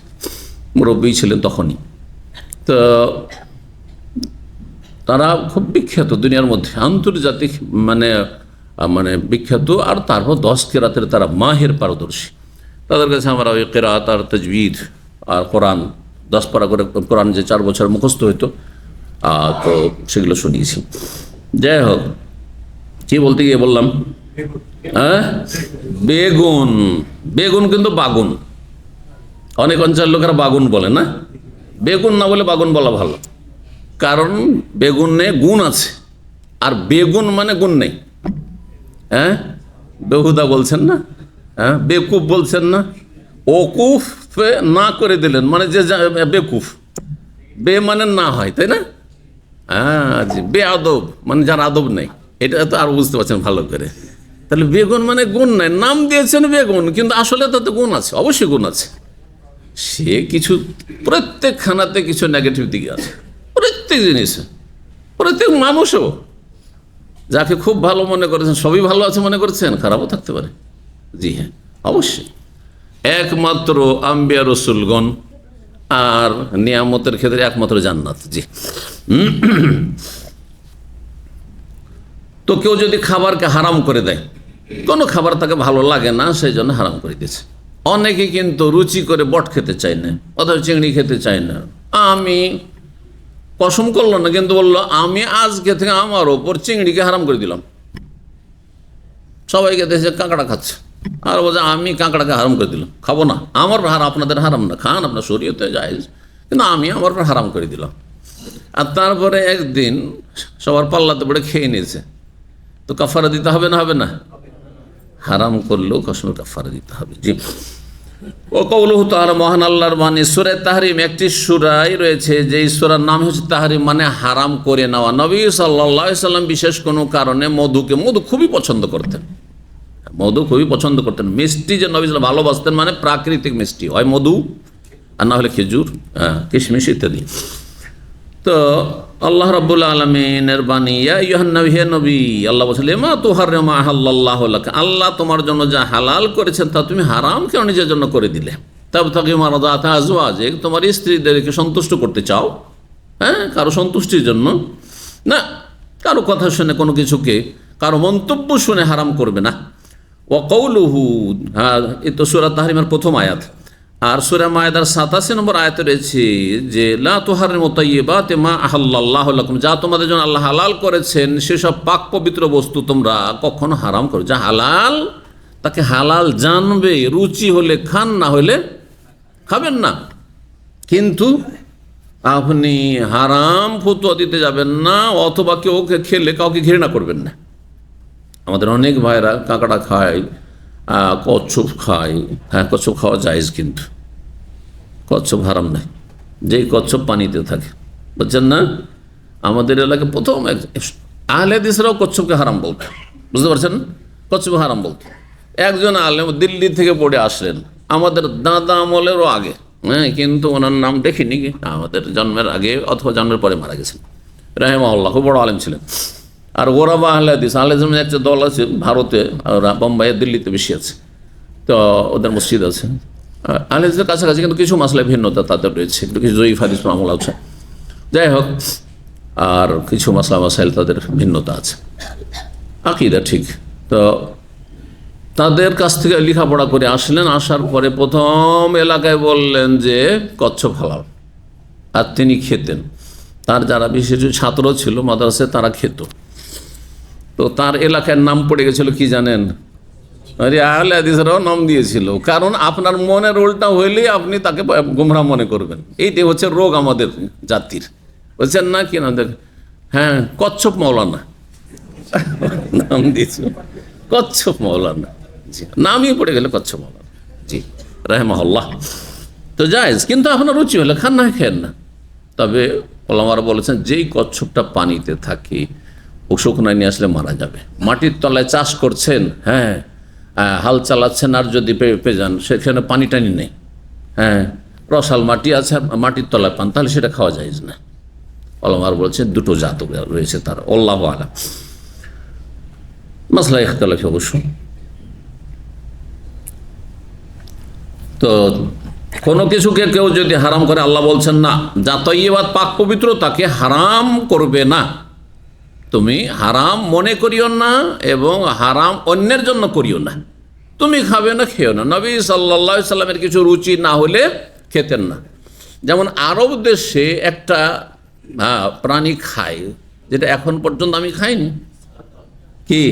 মুরব্বী ছিলেন তখনই। তো তারা খুব বিখ্যাত দুনিয়ার মধ্যে, আন্তর্জাতিক মানে বিখ্যাত। আর তারপর 10 কেরাতের তারা মাহের পারদর্শী। তাদের কাছে আমরা ওই কেরাত আর তাজবিদ আর কোরআন 10 পারা করে কোরআন যে 4 বছর মুখস্থ হইতো, তো সেগুলো শুনিয়েছি। যাই হোক, কি বলতে গিয়ে বললাম, বেগুন কিন্তু বাগুন। অনেক অঞ্চলের লোকেরা বাগুন বলে না, বেগুন না বলে বাগুন বলা ভালো, কারণ বেগুনে গুণ আছে। আর বেগুন মানে গুণ নেই। হ্যাঁ, বেহুদা বলছেন না, হ্যাঁ, বেকুফ বলছেন না, ওকুফ না করে দিলেন, মানে যে বেকুফ, বে মানে না হয়, তাই না? হ্যাঁ জি, বে আদব মানে যার আদব নেই, এটা তো আর বুঝতে পারছেন ভালো করে। তাহলে বেগুন মানে গুণ নাই, নাম দিয়েছেন বেগুন, কিন্তু আসলে তাতে গুণ আছে, অবশ্যই গুণ আছে। সে কিছু, প্রত্যেক খানাতে কিছু নেগেটিভ দিকে আছে, প্রত্যেক জিনিসে, প্রত্যেক মানুষও যাকে খুব ভালো মনে করেছেন, সবই ভালো আছে মনে করছেন, খারাপও থাকতে পারে। জি হ্যাঁ, অবশ্যই। একমাত্র আম্বিয়া রসুলগণ আর নিয়ামতের ক্ষেত্রে একমাত্র জান্নাত। জি। তো কেউ যদি খাবারকে হারাম করে দেয়, কোনো খাবার তাকে ভালো লাগে না, সেই জন্য হারাম করে দিয়েছে। অনেকে কিন্তু রুচি করে বট খেতে চায় না, অথবা চিংড়ি খেতে চায় না। আমি কসম করলো না, কিন্তু বললো আমি আজকে থেকে আমার ওপর চিংড়িকে হারাম করে দিলাম। সবাইকে দেশে কাঁকড়া খাচ্ছে, আর বলছে আমি কাঁকড়াকে হারাম করে দিলাম, খাবো না, আমার হারাম, আপনাদের হারাম না, খান আপনার শরীয়তে জায়েজ, কিন্তু আমি আমার হারাম করে দিলাম। আর তারপরে একদিন সবার পাল্লাতে পড়ে খেয়ে নিয়েছে, তো কাফারা দিতে হবে না, হবে না? হারাম করলেও কসমের কাফারা দিতে হবে। জি। ও কওলুহু তাআলা, মহান আল্লাহর বাণী, সূরা তাহরিম, একটি সূরাই রয়েছে যে সূরার নাম হচ্ছে তাহরিম, মানে হারাম করে নেওয়া। নবী সাল্লাল্লাহু আলাইহি সাল্লাম বিশেষ কোনো কারণে মধু খুবই পছন্দ করতেন, মধু খুবই পছন্দ করতেন। মিষ্টি যে নবী সাল্লাল্লাহু ভালোবাসতেন, মানে প্রাকৃতিক মিষ্টি, হয় মধু আর না হলে খেজুর, কিশমিশ ইত্যাদি। তো আল্লাহ রাব্বুল আলামিনের বাণী, ইয়া আইয়ুহান নবী, হে নবী, আল্লাহ বলেছেন মা তুহাররিমু মা আহাল্লাল্লাহু লাক, আল্লাহ তোমার জন্য যা হালাল করেছেন তা তুমি হারাম কেন নিজের জন্য করে দিলে? তাবতাগি মারদাতা আজওয়াজিক, তোমার স্ত্রীদেরকে সন্তুষ্ট করতে চাও, হ্যাঁ, কারো সন্তুষ্টির জন্য না, কারো কথা শুনে, কোনো কিছুকে কারো মন্তব্য শুনে হারাম করবে না। ওয়া কওলুহু, হ্যাঁ, এ তো সূরা তাহরিমের প্রথম আয়াত। আর সূরা মায়েদার 87 নম্বর আয়াতে রয়েছে যে লা তুহাররিমু তাইয়্যিবাতি মা আহাল্লাল্লাহু লাকুম, যা তোমাদের জন্য আল্লাহ হালাল করেছেন সেসব পাক পবিত্র বস্তু তোমরা কখনো হারাম করো। যা হালাল তাকে হালাল জানবে, রুচি হলে খান, না হলে খাবেন না। কিন্তু আপনি হারাম ফতোয়া দিতে যাবেন না, অথবা কেউ খেলে কাউকে ঘৃণা করবেন না। আমাদের অনেক ভাইরা কাঁকড়া খায়, কচ্ছপ খায়, হ্যাঁ, কচ্ছপ খাওয়া জায়েজ, কিন্তু কচ্ছপ হারাম নাই, যেই কচ্ছপ পানিতে থাকে, বুঝছেন না? আমাদের এলাকায় প্রথম আহলে হাদিসরাও কচ্ছপকে হারাম বলত, বুঝতে পারছেন? কচ্ছপ হারাম বলত। একজন আলেম দিল্লি থেকে পড়ে আসলেন আমাদের দাদা আমলেরও আগে, হ্যাঁ, কিন্তু ওনার নাম দেখিনি, আমাদের জন্মের আগে অথবা জন্মের পরে মারা গেছেন, রাহিমাহুল্লাহ, খুব বড় আলেম ছিলেন। আর ওরা বা আহলে হাদিস, আহলে হাদিসের একটা দল আছে ভারতে, ওরা বোম্বাইয়ে, দিল্লিতে বেশি আছে, তো ওদের মসজিদ আছে। আহলে হাদিসের কাছাকাছি, কিন্তু কিছু মাসলায় ভিন্নতা তাদের রয়েছে, একটু কিছু জয়ীফ হাদিস আমল আছে, যাই হোক, আর কিছু মাসলা মাসাইল তাদের ভিন্নতা আছে, আকীদা ঠিক। তো তাদের কাছ থেকে লেখাপড়া করে আসলেন, আসার পরে প্রথম এলাকায় বললেন যে কচ্ছপ হালাল, আর তিনি খেতেন। তার যারা বিশেষ ছাত্র ছিল মাদ্রাসায়, তারা খেত। তো তার এলাকার নাম পড়ে গেছিল কি জানেন? আরে আহলে হাদিসরাও নাম দিয়েছিল, কারণ আপনার মনের উল্টা হইলেই আপনি তাকে গুমরাহ মনে করবেন। এইটাই হচ্ছে রোগ আমাদের জাতির, বুঝছেন না? কি না, হ্যাঁ, কচ্ছপ মৌলানা নাম দিয়েছিল, কচ্ছপ মৌলানা, জি, নামই পড়ে গেল কচ্ছপ মৌলানা, জি, রাহিমাহুল্লাহ। তো জায়েজ, কিন্তু আপনার রুচি হলে খান, না খেন না। তবে ওলামারা বলেছেন যেই কচ্ছপটা পানিতে থাকে, ও শুকনায় নিয়ে আসলে মারা যাবে। মাটির তলায় চাষ করছেন, হ্যাঁ, হাল চালাচ্ছেন, আর যদি পেয়ে যান সেখানে পানি টানি নেই, হ্যাঁ, রসাল মাটি আছে, মাটির তলায় পান, তাহলে সেটা খাওয়া যায় না। ওলামারা বলেছেন দুটো জাত রয়েছে তার, আল্লাহু আলাম। মাসলা ইখতিলাফি অবশ্য। তো কোনো কিছুকে কেউ যদি হারাম করে, আল্লাহ বলছেন না, যা তয়্যিবাত পাক পবিত্র তাকে হারাম করবে না। তুমি হারাম মনে করিও না, এবং হারাম অন্যের জন্য করিও না। তুমি খাবে না, খেও না। নবী সাল্লাল্লাহু আলাইহি সাল্লামের কিছু রুচি না হলে খেতেন না। যেমন আরব দেশে একটা প্রাণী খায়, যেটা এখন পর্যন্ত আমি খাইনি, কি?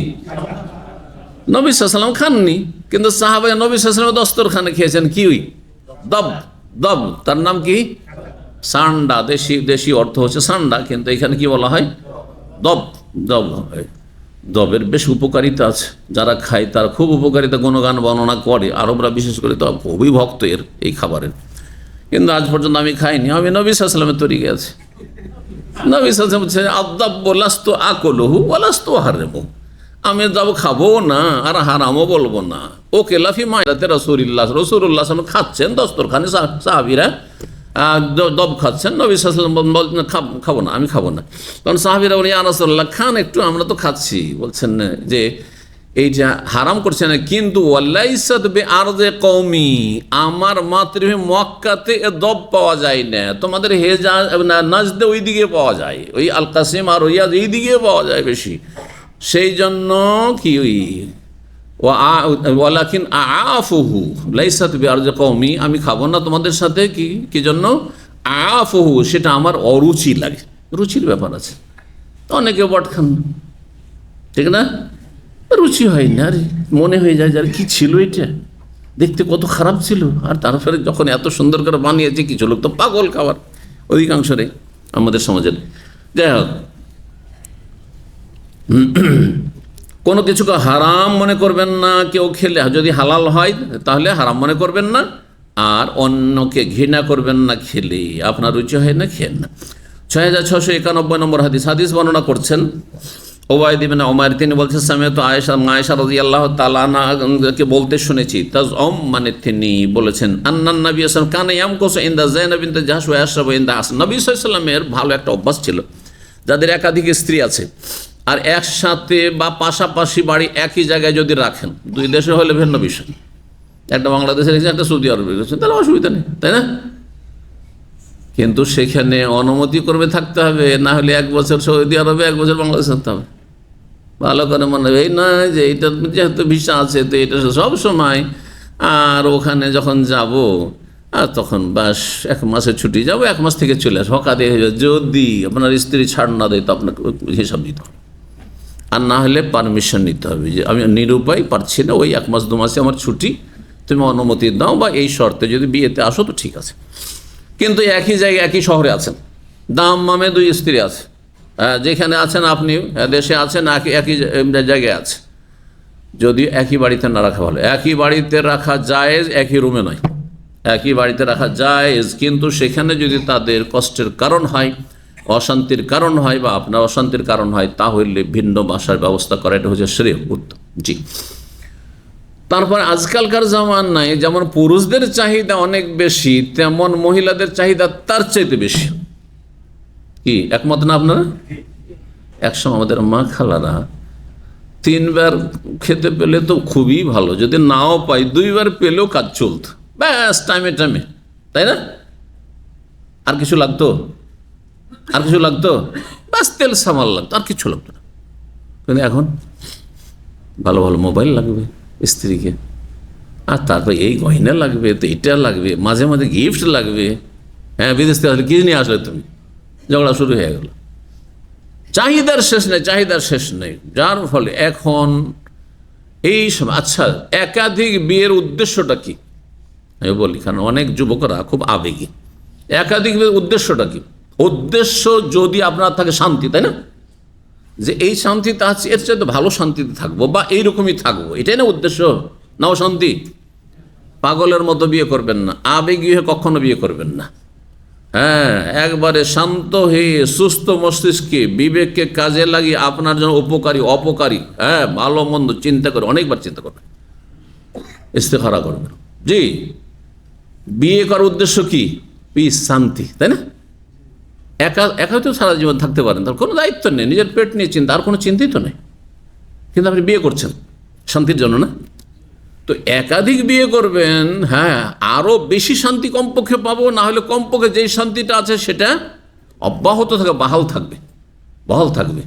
নবী সাল্লাল্লাহু আলাইহি সাল্লাম খাননি, কিন্তু সাহাবায়ে নবী সাল্লাল্লাহু আলাইহি সাল্লামের দস্তরখানে খেয়েছেন। কি? দব। দব, তার নাম কি? সান্ডা। দেশি অর্থ হচ্ছে সান্ডা, কিন্তু এখানে কি বলা হয়? দব, দব হয়। দবের বেশ উপকারিতা আছে, যারা খায় তার খুব উপকারিতা গুণগান বর্ণনা করে, আরবরা বিশেষ করে তো খুবই ভক্ত এই খাবারের। কিন্তু আজ পর্যন্ত আমি খাইনি। আমি নবী সাল্লাল্লাহু আলাইহি ওয়াসাল্লামের তরিকা আছে। নবী সাল্লাল্লাহু আলাইহি ওয়াসাল্লাম আদাব্বু লাস্তু আকলুহু ওয়া লাস্তু আহরিমু, আমি যাব খাবো না আর হারামও বলবো না। ওকে লাফি মাইরাতে রাসূলুল্লাহ সাল্লাল্লাহু খাচ্ছেন দস্তরখানে, সাহাবীরা দব খাচ্ছেন, নবী সাল্লাল্লাহু আলাইহি ওয়াসাল্লাম বলছেন খাবো না, আমি খাবো না। তখন সাহাবীরা বলে ইয়া রাসূলুল্লাহ খান একটু, আমরা তো খাচ্ছি। বলছেন যে এইটা হারাম করছে না, কিন্তু ওয়ালাইসাত বিআরযে কওমি, আমার মাতৃভূমি মক্কাতে এ দব পাওয়া যায় না, তোমাদের হেজাজ নাজদে ওই দিকে পাওয়া যায়, ওই আল কাসিম আর রিয়াদ এই দিকে পাওয়া যায় বেশি। সেই জন্য কি ওয়ালাকিন আফুহু লাইসাত বিআরযে কওমি, আমি খাবো না তোমাদের সাথে। কি জন্য? আফুহু, সেটা আমার অরুচি লাগে, রুচির ব্যাপার আছে। অনেকে বট খান না, ঠিক না, রুচি হয় না, আরে মনে হয়ে যায় যার কি ছিল এটা, দেখতে কত খারাপ ছিল, আর তারপরে যখন এত সুন্দর করে বানিয়েছে, কিছু লোক তো পাগল খাবার অধিকাংশরে আমাদের সমাজের। যাই হোক, কোনো কিছুকে হারাম মনে করবেন না কেউ খেলে, যদি হালাল হয় তাহলে হারাম মনে করবেন না, আর অন্যকে ঘৃণা করবেন না খেলে, আপনার রুচি হয় না খেন না। 6691 নম্বর হাদিস বর্ণনা করছেন ওবায়দ ইবনে উমাইর, তিনি বলছেন সামিআতু আয়েশা রাদিয়াল্লাহু তাআলা আনহাকে বলতে শুনেছি, তাজউম মানে তিনি বলেছেন, আন্নান নবী সাল্লাল্লাহু আলাইহি ওয়াসাল্লাম কানা ইয়ামকুসু ইনদা যায়নাব বিনত জাহশ ওয়া ইয়াশরাবু ইনদা হাসান। নবী সাল্লাল্লাহু আলাইহি ওয়াসাল্লামের ভালো একটা অভ্যাস ছিল, যাদের একাধিক স্ত্রী আছে আর একসাথে বা পাশাপাশি বাড়ি একই জায়গায় যদি রাখেন, দুই দেশে হলে ভিন্ন বিষয়, একটা বাংলাদেশে রেখেছে, একটা সৌদি আরবে রেখেছে, তাহলে অসুবিধা নেই, তাই না? কিন্তু সেখানে অনুমতি করবে থাকতে হবে, না হলে 1 বছর সৌদি আরবে 1 বছর বাংলাদেশে থাকতে হবে। ভালো করে মনে হবে, এই নয় যে এটা যেহেতু ভিসা আছে তো এটা সব সময়, আর ওখানে যখন যাব আর তখন বাস 1 মাসের ছুটি যাবো, 1 মাস থেকে চলে আসবো, হকা দিয়ে হয়ে যাবে। যদি আপনার স্ত্রী ছাড় না দেয় তো আপনাকে হিসাব দিতে হবে, আর না হলে পারমিশন নিতে হবে যে আমি নিরুপায় পারছি না, ওই 1 মাস 2 মাসে আমার ছুটি, তুমি অনুমতি দাও, বা এই শর্তে যদি বিয়েতে আসো তো ঠিক আছে। কিন্তু একই জায়গায় একই শহরে আছেন, দাম্মামে 2 স্ত্রী আছে, যেখানে আছেন আপনি দেশে আছেন, একই জায়গায় আছে, যদি একই বাড়িতে না রাখা ভালো। একই বাড়িতে রাখা জায়েজ, একই রুমে নয়, একই বাড়িতে রাখা জায়েজ, কিন্তু সেখানে যদি তাদের কষ্টের কারণ হয়, অশান্তির কারণ হয়, বা আপনার অশান্তির কারণ হয়, তাহলে ভিন্ন বাসার ব্যবস্থা করা, এটা হচ্ছে শ্রেয় উত্তম। জি, তারপর আজকালকার জামানায় যেমন পুরুষদের চাহিদা অনেক বেশি, তেমন মহিলাদের চাহিদা তার চাইতে বেশি। কি একমত না আপনারা? একসময় আমাদের মা খালারা 3 বার খেতে পেলে তো খুবই ভালো, যদি নাও পাই 2 বার পেলেও কাজ চলত, ব্যাস টাইমে, তাই না? আর কিছু লাগতো? ব্যাস তেল সামাল লাগতো, আর কিছু লাগতো না। কিন্তু এখন ভালো ভালো মোবাইল লাগবে স্ত্রীকে, আর তারপর এই গয়না লাগবে, তো এটা লাগবে, মাঝে মাঝে গিফট লাগবে। হ্যাঁ, বিদেশ থেকে আসলে কি নিয়ে আসলে তুমি, ঝগড়া শুরু হয়ে গেল। চাহিদার শেষ নেই, যার ফলে এখন এই সময়। আচ্ছা, একাধিক বিয়ের উদ্দেশ্যটা কি আমি বলি, কারণ অনেক যুবকরা খুব আবেগী। একাধিক বিয়ের উদ্দেশ্যটা কি? উদ্দেশ্য যদি আপনার থাকে শান্তি, তাই না, যে এই শান্তিতে আছে, এর চাইতে ভালো শান্তিতে থাকবো, বা এইরকমই থাকবো, এটাই না উদ্দেশ্য, নাও শান্তি। পাগলের মতো বিয়ে করবেন না, আবেগী হয়ে কখনো বিয়ে করবেন না। হ্যাঁ, একবারে শান্ত হয়ে সুস্থ মস্তিষ্কে বিবেককে কাজে লাগিয়ে আপনার জন্য উপকারী অপকারী, হ্যাঁ, ভালো মন্দ চিন্তা করে, অনেকবার চিন্তা করবেন, ইস্তেখারা করবেন। জি, বিয়ে করার উদ্দেশ্য কি? পিস, শান্তি, তাই না? একা তো সারা জীবন থাকতে পারেন, তার কোনো দায়িত্ব নেই, নিজের পেট নিয়ে চিন্তা, আর কোনো চিন্তাই তো নেই, কিন্তু আপনি বিয়ে করছেন শান্তির জন্য না? তো একাধিক বিয়ে করবেন, হ্যাঁ, আরও বেশি শান্তি কমপক্ষে পাবো, না হলে কমপক্ষে যেই শান্তিটা আছে সেটা অব্যাহত থাকে, বহাল থাকবে।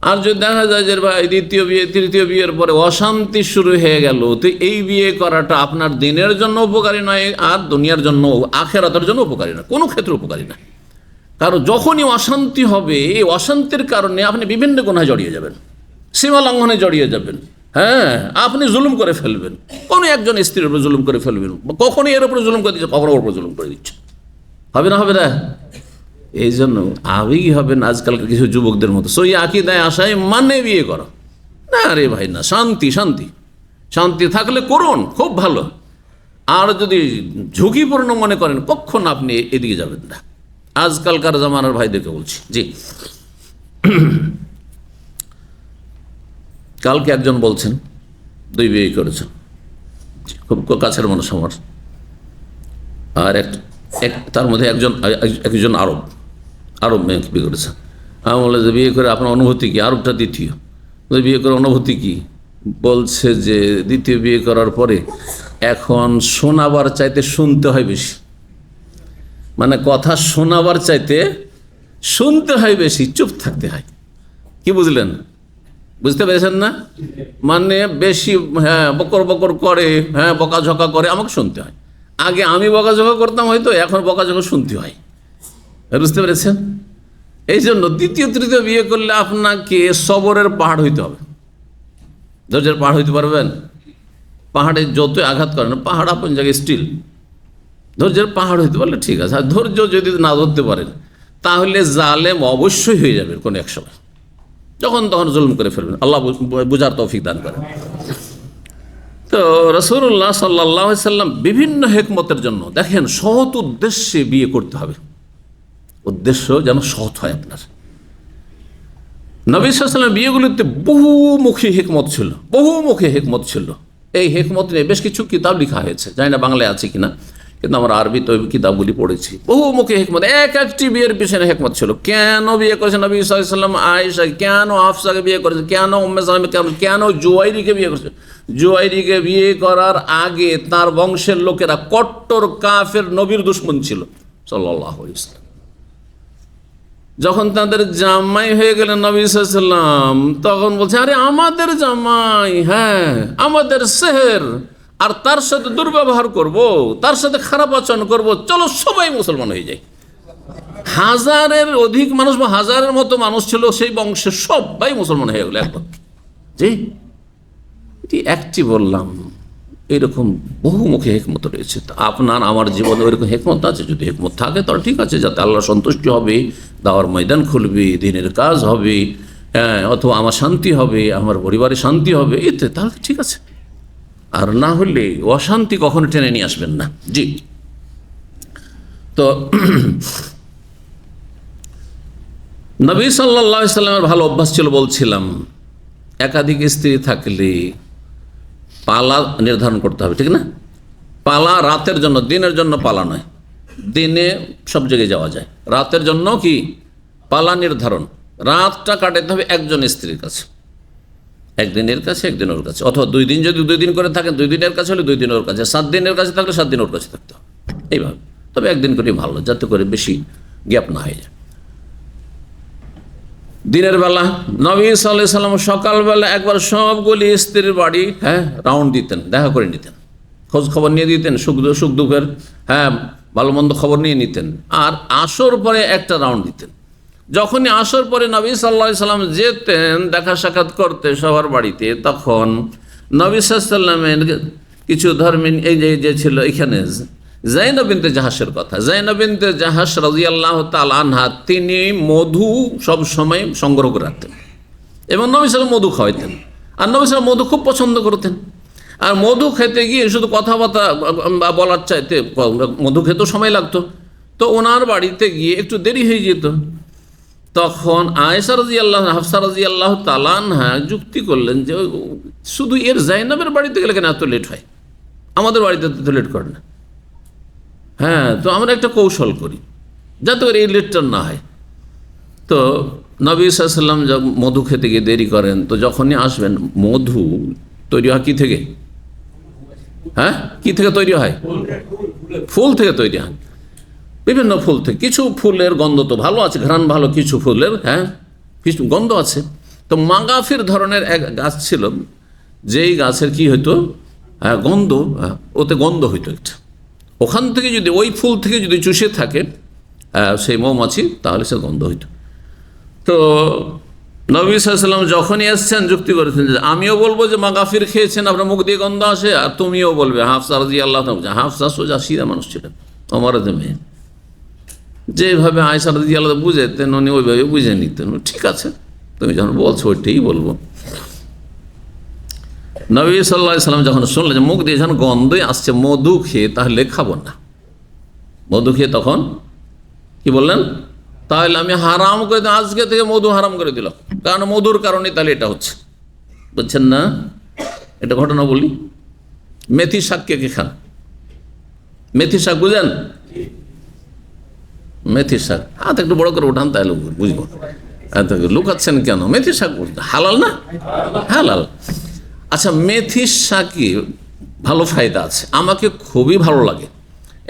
আর যদি দেখা যায় যে ভাই দ্বিতীয় বিয়ে তৃতীয় বিয়ের পরে অশান্তি শুরু হয়ে গেল, তো এই বিয়ে করাটা আপনার দিনের জন্য উপকারী নয়, আর দুনিয়ার জন্য আখেরাতের জন্য উপকারী না, কোনো ক্ষেত্রে উপকারী না। কারণ যখনই অশান্তি হবে, এই অশান্তির কারণে আপনি বিভিন্ন গুনাহে জড়িয়ে যাবেন, সীমা লঙ্ঘনে জড়িয়ে যাবেন। হ্যাঁ, আপনি জুলুম করে ফেলবেন, কোনো একজন স্ত্রীর উপর জুলুম করে ফেলবেন, কখনই এর উপরে জুলুম করে দিচ্ছে, কখনো ওর উপর জুলুম করে দিচ্ছে, হবে না? এই জন্য আবেগী হবেন আজকালকার কিছু যুবকদের মতো, সই আকিদায় আসায় মানে বিয়ে করো না রে ভাই, না, শান্তি শান্তি শান্তি থাকলে করুন, খুব ভালো। আর যদি ঝুঁকিপূর্ণ মনে করেন কখন আপনি এদিকে যাবেন না, আজকালকার জামানার ভাইদেরকে বলছি। জি, কালকে একজন বলছেন 2 বিয়ে করেছেন, খুব কাছের মানুষ আমার, আর তার মধ্যে একজন আরব মেয়েকে বিয়ে করেছে। আমি বলে যে বিয়ে করে আপনার অনুভূতি কি? আরবটা দ্বিতীয়, বিয়ে করে অনুভূতি কি? বলছে যে দ্বিতীয় বিয়ে করার পরে এখন শোনাবার চাইতে শুনতে হয় বেশি, মানে কথা শোনাবার চাইতে শুনতে হয় বেশি, চুপ থাকতে হয়। কি বুঝলেন? বুঝতে পেরেছেন না? মানে বেশি বকর বকর করে, বকাঝকা করে, আমাকে শুনতে হয়। আগে আমি বকাঝকা করতাম হয়তো, এখন বকাঝকা শুনতে হয়। বুঝতে পেরেছেন? এই জন্য দ্বিতীয় তৃতীয় বিয়ে করলে আপনাকে সবরের পাহাড় হইতে হবে। ধৈর্যের পাহাড় হইতে পারবেন? পাহাড়ে যতই আঘাত করেন, পাহাড় আপন জায়গায় স্টিল। ধৈর্যের পাহাড় হইতে পারলে ঠিক আছে। আর ধৈর্য যদি না ধরতে পারেন তাহলে জালেম অবশ্যই হয়ে যাবে কোনো এক সময়, যখন তখন জুলুম করে ফেলবেন। আল্লাহ বুঝার তৌফিক দান করেন। তো রাসূলুল্লাহ সাল্লাল্লাহু আলাইহি সাল্লাম বিভিন্ন হিকমতের জন্য, দেখেন, সৎ উদ্দেশ্যে বিয়ে করতে হবে, উদ্দেশ্য যেন সৎ হয় আপনার। নবী সাল্লাল্লাহু আলাইহি সাল্লামের বিয়েগুলিতে বহুমুখী হিকমত ছিল, বহুমুখী হিকমত ছিল। এই হিকমত নিয়ে বেশ কিছু কিতাব লেখা হয়েছে, জানি না বাংলায় আছে কিনা, কিন্তু আমরা আরবি তো কিতাবগুলি পড়েছি। বহুমুখী হিকমত, একটি বিয়ের পিছনে হিকমত ছিল। কেন বিয়ে করেছেন নবী সাল্লাল্লাহু আলাইহি সাল্লাম আয়েশা, কেন হাফসাকে বিয়ে করেছেন, কেন উম্মে সালামা, কেন জুয়াইরিকে বিয়ে করেছেন? জুয়াইরিকে বিয়ে করার আগে তার বংশের লোকেরা কট্টর কাফের নবীর দুশমন ছিল সাল্লাল্লাহু আলাইহি ওয়াসাল্লাম। যখন তাদের জামাই হয়ে গেলেন নবী সাল্লাল্লাহু আলাইহি ওয়াসাল্লাম, তখন বলছে, আরে আমাদের জামাই, আমাদের সেহের, আর তার সাথে দুর্ব্যবহার করব, তার সাথে খারাপ আচরণ করব, চলো সবাই মুসলমান হয়ে যায়। হাজারের অধিক মানুষ বা হাজারের মতো মানুষ ছিল সেই বংশের, সবাই মুসলমান হয়ে গেল একবার। জি, এটি একটি বললাম, এরকম বহুমুখী হিকমত রয়েছে। আপনার আমার জীবনে ওইরকম হিকমত আছে? যদি হিকমত থাকে তাহলে ঠিক আছে, যাতে আল্লাহ সন্তুষ্টি হবে, দাওয়ার ময়দান খুলবে, দিনের কাজ হবে, অথবা আমার শান্তি হবে, আমার পরিবারে শান্তি হবে, এতে তাহলে ঠিক আছে। আর না হলে অশান্তি কখনো টেনে নিয়ে আসবেন না। জি, তো নবী সাল্লাল্লাহু আলাইহি সাল্লামের ভালো অভ্যাস ছিল, বলছিলাম, একাধিক স্ত্রী থাকলে পালা নির্ধারণ করতে হবে, ঠিক না? পালা রাতের জন্য, দিনের জন্য পালা নয়। দিনে সব জায়গায় যাওয়া যায়, রাতের জন্য কি পালা নির্ধারণ। রাতটা কাটাতে হবে একজন স্ত্রীর কাছে, একদিনের কাছে, একদিন ওর কাছে, অথবা 2 দিন, যদি 2 দিন করে থাকেন 2 দিনের কাছে হলে 2 দিন ওর কাছে, 7 দিনের কাছে থাকলে 7 দিন ওর কাছে থাকতে হবে, এইভাবে। তবে একদিন করে ভালো, যাতে করে বেশি গ্যাপ না হয়ে যায়। দিনের বেলা নবী সাল্লাল্লাহু আলাইহি সাল্লাম সকালবেলা একবার সবগুলি স্ত্রীর বাড়ি রাউন্ড দিতেন, দেখা করে নিতেন, খোঁজ খবর নিয়ে দিতেন, সুখ দুঃখের ভালো মন্দ খবর নিয়ে নিতেন। আর আসর পরে একটা রাউন্ড দিতেন। যখনই আসর পরে নবী সাল্লাল্লাহু আলাইহি সাল্লাম যেতেন দেখা সাক্ষাৎ করতে সবার বাড়িতে, তখন নবী সাল্লাল্লাহু আলাইহি সাল্লামের কিছু ধর্মীয় এই যে ছিল এখানে যায়েনব বিনতে জাহাসের কথা, যায়েনব বিনতে জাহাস রাদিয়াল্লাহু তাআলা আনহা, তিনি মধু সব সময় সংগ্রহ করে রাখতেন এবং নবী সাল্লাল্লাহু মধু খাওয়াইতেন। আর নবী সাল্লাল্লাহু মধু খুব পছন্দ করতেন। আর মধু খেতে গিয়ে শুধু কথাবার্তা বলার চাইতে মধু খেতেও সময় লাগতো, তো ওনার বাড়িতে গিয়ে একটু দেরি হয়ে যেত। তখন আয়েশা রাদিয়াল্লাহু, হাফসা রাদিয়াল্লাহু তাআলা আনহা যুক্তি করলেন যে শুধু এর যায়েনবের বাড়িতে গেলে কেন এত লেট হয়, আমাদের বাড়িতে তো লেট করে না। তো আমরা একটা কৌশল করি যাতে করে এই লেটটা না হয়। তো নবী সাল্লাল্লাহু আলাইহি সাল্লাম যখন মধু খেতে গিয়ে দেরি করেন, তো যখনই আসবেন, মধু তৈরি হয় কি থেকে? কি থেকে তৈরি হয়? ফুল থেকে তৈরি হয়, বিভিন্ন ফুল থেকে। কিছু ফুলের গন্ধ তো ভালো আছে, ঘ্রাণ ভালো, কিছু ফুলের কিছু গন্ধ আছে। তো মাগাফির ধরনের এক গাছ ছিল, যেই গাছের কি হইতো, গন্ধ, ওতে গন্ধ হইতো একটা। ওখান থেকে যদি, ওই ফুল থেকে যদি চুষে থাকে সেই মৌমাছি, তাহলে সে গন্ধ হইতো। তো নবী সাল্লাল্লাহু আলাইহি ওয়াসাল্লাম যখনই এসছেন যুক্তি করেছেন যে আমিও বলবো যে মাগাফির খেয়েছেন, আপনার মুখ দিয়ে গন্ধ আসে, আর তুমিও বলবে। হাফসা রাদিয়াল্লাহু তাআলা, হাফসা সোজা সিধা মানুষ ছিলেন, ওমরের মেয়ে, যেভাবে আয়েশা রাদিয়াল্লাহু বুঝেতেন উনি ওইভাবে বুঝে নিতেন। ঠিক আছে, তুমি যখন বলছো ওইটাই বলবো। নবী সাল্লাল্লাহু আলাইহি সাল্লাম যখন শুনলেন যে মুখ দিয়ে যখন গন্ধই আসছে মধু খেয়ে, তাহলে খাবো না। মধু খেয়ে তখন কি বললেন, তাহলে আমি হারাম করে দিলাম, আজকে থেকে মধু হারাম করে দিলাম, কারণ মধুর কারণে তাহলে এটা হচ্ছে। বুঝছেন না? এটা ঘটনা বলি। মেথি শাক কে কে খান? মেথি শাক বুঝেন? মেথি শাক হাত একটু বড় করে উঠান তাহলে বুঝবো। লুকাচ্ছেন কেন? মেথি শাক হালাল না? হালাল। আচ্ছা, মেথি শাকে ভালো ফায়দা আছে, আমাকে খুবই ভালো লাগে,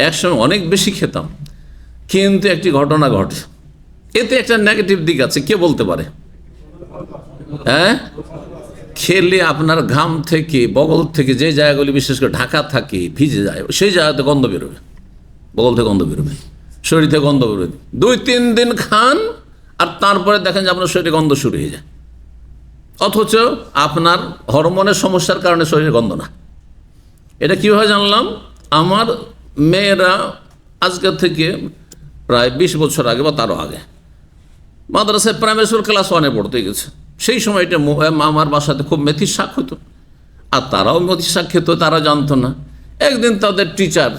একসময় অনেক বেশি খেতাম। কিন্তু একটি ঘটনা ঘটে, এতে একটা নেগেটিভ দিক আছে। কে বলতে পারে? হ্যাঁ, খেলে আপনার ঘাম থেকে, বগল থেকে যে জায়গাগুলি বিশেষ করে ঢাকা থাকে, ভিজে যায়, সেই জায়গাতে গন্ধ বেরোবে, বগল থেকে গন্ধ বেরোবে, শরীর থেকে গন্ধ বেরোবে। 2-3 দিন খান আর তারপরে দেখেন যে আপনার শরীরে গন্ধ শুরু হয়ে যায়, অথচ আপনার হরমোনের সমস্যার কারণে শরীরে গন্ধ না। এটা কীভাবে জানলাম? আমার মেয়েরা আজকে থেকে প্রায় 20 বছর আগে বা তারও আগে মাদ্রাসায় প্রাইমারি স্কুল ক্লাস 1-এ পড়তে গেছে। সেই সময় এটা আমার বাসাতে খুব মেথির শাক হতো, আর তারাও মেথির শাক খেত, তারা জানতো না। একদিন তাদের টিচার,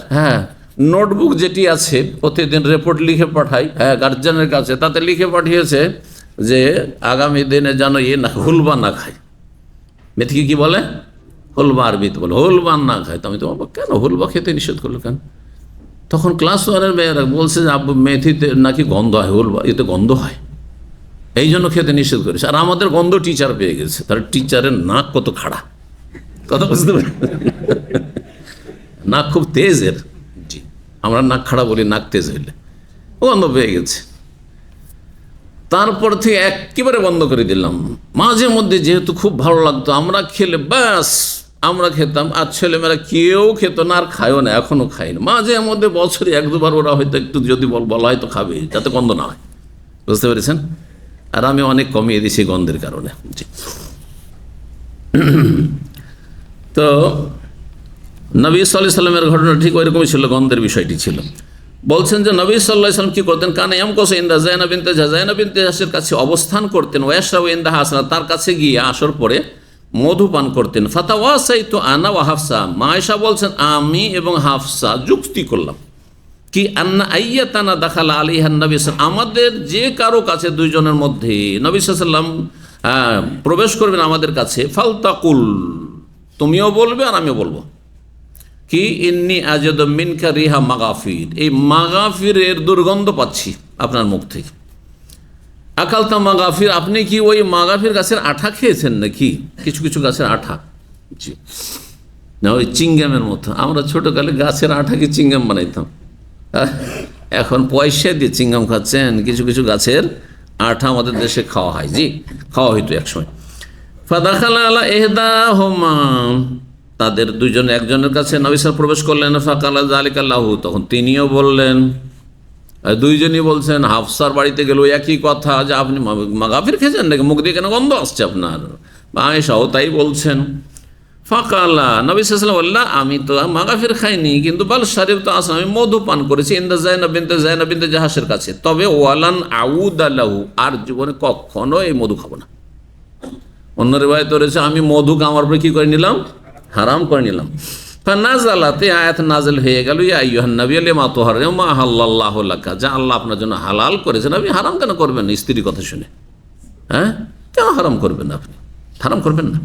নোটবুক যেটি আছে প্রতিদিন রিপোর্ট লিখে পাঠায় গার্জিয়ানের কাছে, তাতে লিখে পাঠিয়েছে যে আগামী দিনে যেন হুলবা না খায়। মেথিকে কি বলে? হুলবা, আরবিতে বলে হুলবা না খায়। তো আমি তোমার কেন হুলবা খেতে নিষেধ করলো কেন? তখন ক্লাস 1-এর মেয়েরা বলছে যে আব্বু মেথিতে নাকি গন্ধ হয়, হুলবা এতে গন্ধ হয়, এই জন্য খেতে নিষেধ করেছে। আর আমাদের গন্ধ টিচার পেয়ে গেছে, তার টিচারের নাক কত খাড়া, কথা বুঝতে পারি? নাক খুব তেজের। জি, আমরা নাক খাড়া বলি, নাক তেজ হইলে গন্ধ পেয়ে গেছে। তারপর থেকে একেবারে বন্ধ করে দিলাম। মাঝে মধ্যে যেহেতু খুব ভালো লাগতো, আমরা খেলে ব্যাস আমরা খেতাম, আর ছেলেমেয়েরা কেউ খেত না, আর খায়ও না, এখনও খাই না। মাঝে মধ্যে বছরে 1-2 বার ওরা হয়তো একটু যদি বলা হয় তো খাবে, যাতে গন্ধ না হয়। বুঝতে পেরেছেন? আর আমি অনেক কমিয়ে দিয়েছি গন্ধের কারণে। জি। তো নবী সাল্লাল্লাহু আলাইহি সাল্লামের ঘটনা ঠিক ওইরকমই ছিল, গন্ধের বিষয়টি ছিল। বলছেন যে নবী সাল্লাল্লাহু আলাইহি সাল্লাম কি করতেন? কানা ইয়ামকুসু ইনদা যায়নাব বিনতে জাহশ, যায়নাব বিনতে জাহশের কাছে অবস্থান করতেন। ওয়াশরাবু ইনদাহা আসরা, তার কাছে গিয়ে আসর পরে মধু পান করতেন। ফাতাওয়াসাইতু আনা ওয়া হাফসা, মা আয়েশা বলছেন আমি এবং হাফসা যুক্তি করলাম কি আন্না আইয়াতানা দাখালা আলাইহান নবী সাল্লাল্লাহু, আমাদের যে কারো কাছে দুইজনের মধ্যে নবী সাল্লাল্লাহু আলাইহি সাল্লাম প্রবেশ করবেন আমাদের কাছে, ফালতাকুল, তুমিও বলবে আর আমিও বলবো কি ইন্নি আজাদু মিনকা রিহা মাগাফির, এই মাগাফিরের দুর্গন্ধ পাচ্ছি আপনার মুখ থেকে। আকালতা মাগাফির, আপনি কি ওই মাগাফির গাছের আঠা খেয়েছেন নাকি? কিছু কিছু গাছের আঠা, জি, না ওই চিংগামের মতো। আমরা ছোটোকালে গাছের আঠাকে চিংগাম বানাইতাম, এখন পয়সা দিয়ে চিংগাম খাচ্ছেন। কিছু কিছু গাছের আঠা আমাদের দেশে খাওয়া হয়, জি, খাওয়া হইতো একসময়। ফাদাখালা আলা ইহদাহুমা, তাদের দুইজন একজনের কাছে নবী সাল্লাল্লাহু প্রবেশ করলেন। ফাকালা যালিকা লাহু, তখন তিনিও বললেন। দুইজনই বলছেন। হাফসার বাড়িতে গেল একই কথা যে আপনি মাগাফির খেয়েছেন নাকি, মুখ দিয়ে কেন গন্ধ আসছে আপনার? আয়েশাও তাই বলছেন। ফাকালা, নবী সাল্লাল্লাহু আলাইহি ওয়াসাল্লাম বললেন আমি তো মাগাফির খাইনি, কিন্তু বাল শারিব তো আসলাম, আমি মধু পান করেছি ইনদা যায়নাব বিনতে জাহশের কাছে, তবে ওয়ালান আউদা লাহু, আর জীবনে কখনো এই মধু খাবো না। অন্য রিওয়ায়াতে রয়েছে আমি মধু আমার উপরে কি করে নিলাম? হারাম করে নিলাম। ফানাজালাতে, আয়াত নাযিল হয়ে গেল, ইয়া আইয়ুহান নবী লিমা তুহাররিমু মা আহাল্লাল্লাহু লাকা, যা আল্লাহ আপনার জন্য হালাল করেছেন আপনি হারাম কেন করবেন? স্ত্রীর কথা শুনে, কেন হারাম করবেন? আপনি হারাম করবেন না।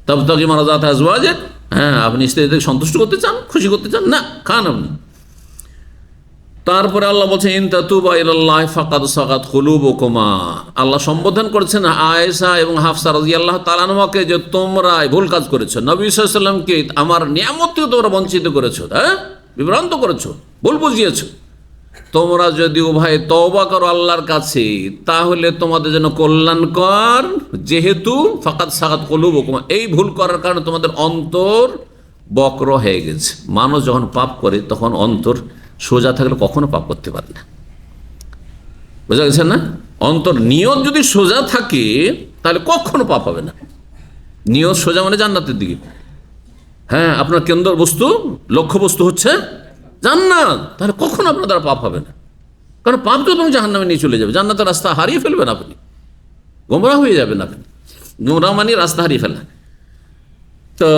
তাবতাগি মারযাত আজওয়াজিক, আপনি স্ত্রীদের সন্তুষ্ট করতে চান, খুশি করতে চান, না খান আপনি। তারপরে আল্লাহ বলছেন ইন তাতুবা ইলাল্লাহি ফাকাদ সাগাত কুলুবুকুমা, আল্লাহ সম্বোধন করছেন আয়েশা এবং হাফসা রাদিয়াল্লাহু তাআলা আনহাকে যে তোমরা ভুল কাজ করেছো, নবী সাল্লাল্লাহু আলাইহি ওয়াসাল্লামকে আমার নিয়ামত থেকে তোমরা বঞ্চিত করেছো, বিভ্রান্ত করেছো, ভুল বুঝিয়েছো। তোমরা যদি উভয়ে তওবা করো আল্লাহর কাছে, তাহলে তোমাদের জন্য কল্যাণকর, যেহেতু ফাকাদ সাগাত কুলুবুকুমা, এই ভুল করার কারণে তোমাদের অন্তর বক্র হয়ে গেছে। মানুষ যখন পাপ করে তখন অন্তর সোজা থাকলে কখনো পাপ করতে পারে না, বোঝা গেছে না? অন্তর নিয়ত যদি সোজা থাকে তাহলে কখনো পাপ হবে না। নিয়ত সোজা মানে জান্নাতের দিকে, আপনার কেন্দ্র বস্তু, লক্ষ্য বস্তু হচ্ছে জান্নাত, তাহলে কখনো আপনার দ্বারা পাপ হবে না। কারণ পাপ তো তুমি জাহান্নামে নিয়ে চলে যাবে, জান্নাতের রাস্তা হারিয়ে ফেলবেন আপনি, গোমরাহ হয়ে যাবেন আপনি। গোমরাহ মানে রাস্তা হারিয়ে ফেলা। তো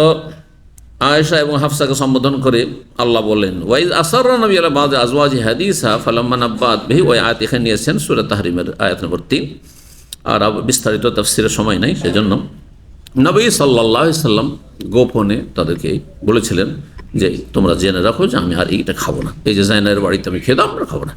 আয়েশা এবং হাফসাকে সম্বোধন করে আল্লাহ বলেন, ওয়াইজ আসাররা নবী আলা বাদ আজওয়াজি হাদিসা ফালাম্মা নাব্বাত বিহি, ওই আয়াত এখানে নিয়েছেন সূরা তাহরিমের আয়াত নম্বর 3। আর বিস্তারিত তাফসীরের সময় নাই, সেজন্য নবী সাল্লাল্লাহু আলাইহি সাল্লাম গোপনে তাদেরকে বলেছিলেন যে তোমরা জেনে রাখো যে আমি আর এইটা খাবো না, এই যে জাইনার বাড়িতে আমি খেতাম, আমরা খাবো না।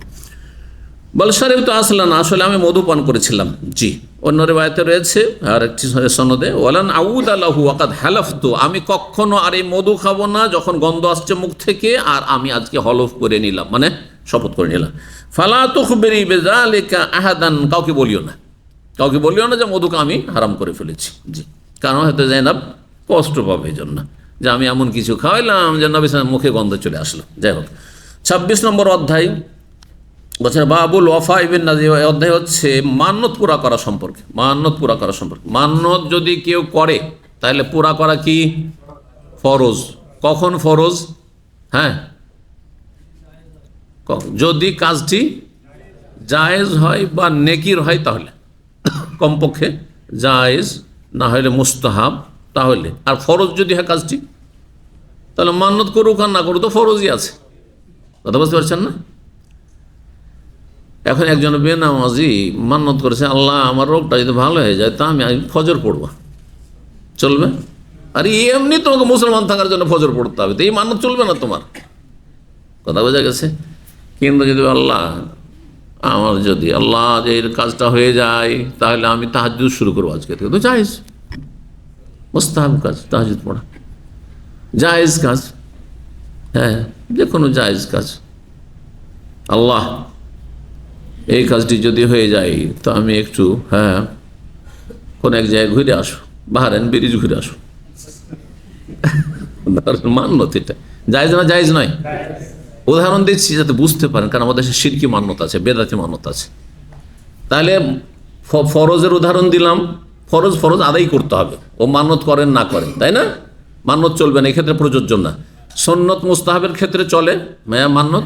বল শরীফ তো আসলাম, আসলে আমি মধু পান করেছিলাম। জি, অন্য রিওয়ায়াতে রয়েছে আর একটি সনদে, ওয়ালান আউদ আলাহু ওয়াকাদ হালাফতু, আমি কখনো আর এই মধু খাবো না যখন গন্ধ আসছে মুখ থেকে, আর আমি আজকে হলফ করে নিলাম, মানে শপথ করে নিলাম। ফালা তুখবিরি বিযালিকা আহাদান, কাউকে বলিও না, কাউকে বলিও না যে মধুকে আমি হারাম করে ফেলেছি। জি, কারণ হয়তো জাইনাব কষ্ট পাবে এই জন্য যে আমি এমন কিছু খাওয়াইলাম যে নবী সাল্লাল্লাহু মুখে গন্ধ চলে আসলো। যাই হোক, 26 নম্বর অধ্যায় বলছেন বাবুল ওয়াফা ইবিন নাজির। অধ্যায় হচ্ছে মান্যত পুরা করা সম্পর্কে। মান্যত পুরা করা সম্পর্কে, মান্যত যদি কেউ করে তাহলে পুরা করা কি ফরজ। কখন ফরজ? হ্যাঁ, যদি কাজটি জায়েজ হয় বা নেকির হয় তাহলে, কমপক্ষে জায়েজ না হলে মুস্তাহাব তাহলে। আর ফরজ যদি হয় কাজটি, তাহলে মান্যত করুক আর না করুক তো ফরজই আছে। কথা বুঝতে পারছেন না? এখন একজন বেনামাজি মান্যত করেছে, আল্লাহ আমার রোগটা যদি ভালো হয়ে যায় তা আমি ফজর পড়বো, চলবে? আর এমনি তোমাকে মুসলমান থাকার জন্য ফজর পড়তে হবে, তো এই মান্যত চলবে না তোমার। কথা বোঝা গেছে? কিন্তু যদি আল্লাহ আমার যদি আল্লাহ যে এর কাজটা হয়ে যায় তাহলে আমি তাহাজ্জুদ শুরু করবো আজকে থেকে, তো জায়েজ, মুস্তাহাব কাজ তাহাজ্জুদ পড়া, জায়েজ কাজ। হ্যাঁ, যে কোনো জায়েজ কাজ। আল্লাহ এই কাজটি যদি হয়ে যায় তো আমি একটু কোন এক জায়গায় ঘুরে আসো, বাহারাইন ব্রিজ ঘুরে আসো, মান্যত। এটা জায়েজ না জায়েজ নয়? উদাহরণ দিচ্ছি যাতে বুঝতে পারেন, কারণ আমাদের দেশে শিরকি মান্যত আছে, বেদাতি মান্যত আছে। তাহলে ফরজের উদাহরণ দিলাম, ফরজ ফরজ আদায় করতে হবে, ও মান্যত করেন না করেন, তাই না? মান্যত চলবে না, এক্ষেত্রে প্রযোজ্য না। সুন্নত মুস্তাহাবের ক্ষেত্রে চলে মান্যত,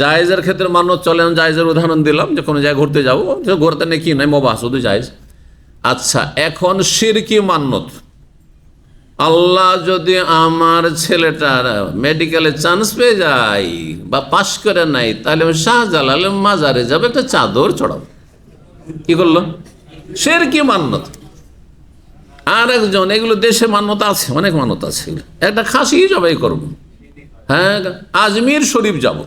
জায়েজের ক্ষেত্রে মান্যত চলে। জায়েজের উদাহরণ দিলাম, যে কোনো জায়গায় ঘুরতে যাবো, ঘুরতে নেই কি নয়, মোবাহ, শুধু জায়েজ। আচ্ছা, এখন শিরকি মান্যত, আল্লাহ যদি আমার ছেলেটার মেডিকেলে চান্স পেয়ে যায় বা পাশ করে নাই, তাহলে আমি শাহজালাল মাজারে যাবে, একটা চাদর চড়াবো। কি করলো? শিরকি মান্যত। আর একজন, এগুলো দেশে মান্যতা আছে, অনেক মান্যতা আছে, একটা খাসি জবাই করবো, হ্যাঁ আজমির শরীফ যাব,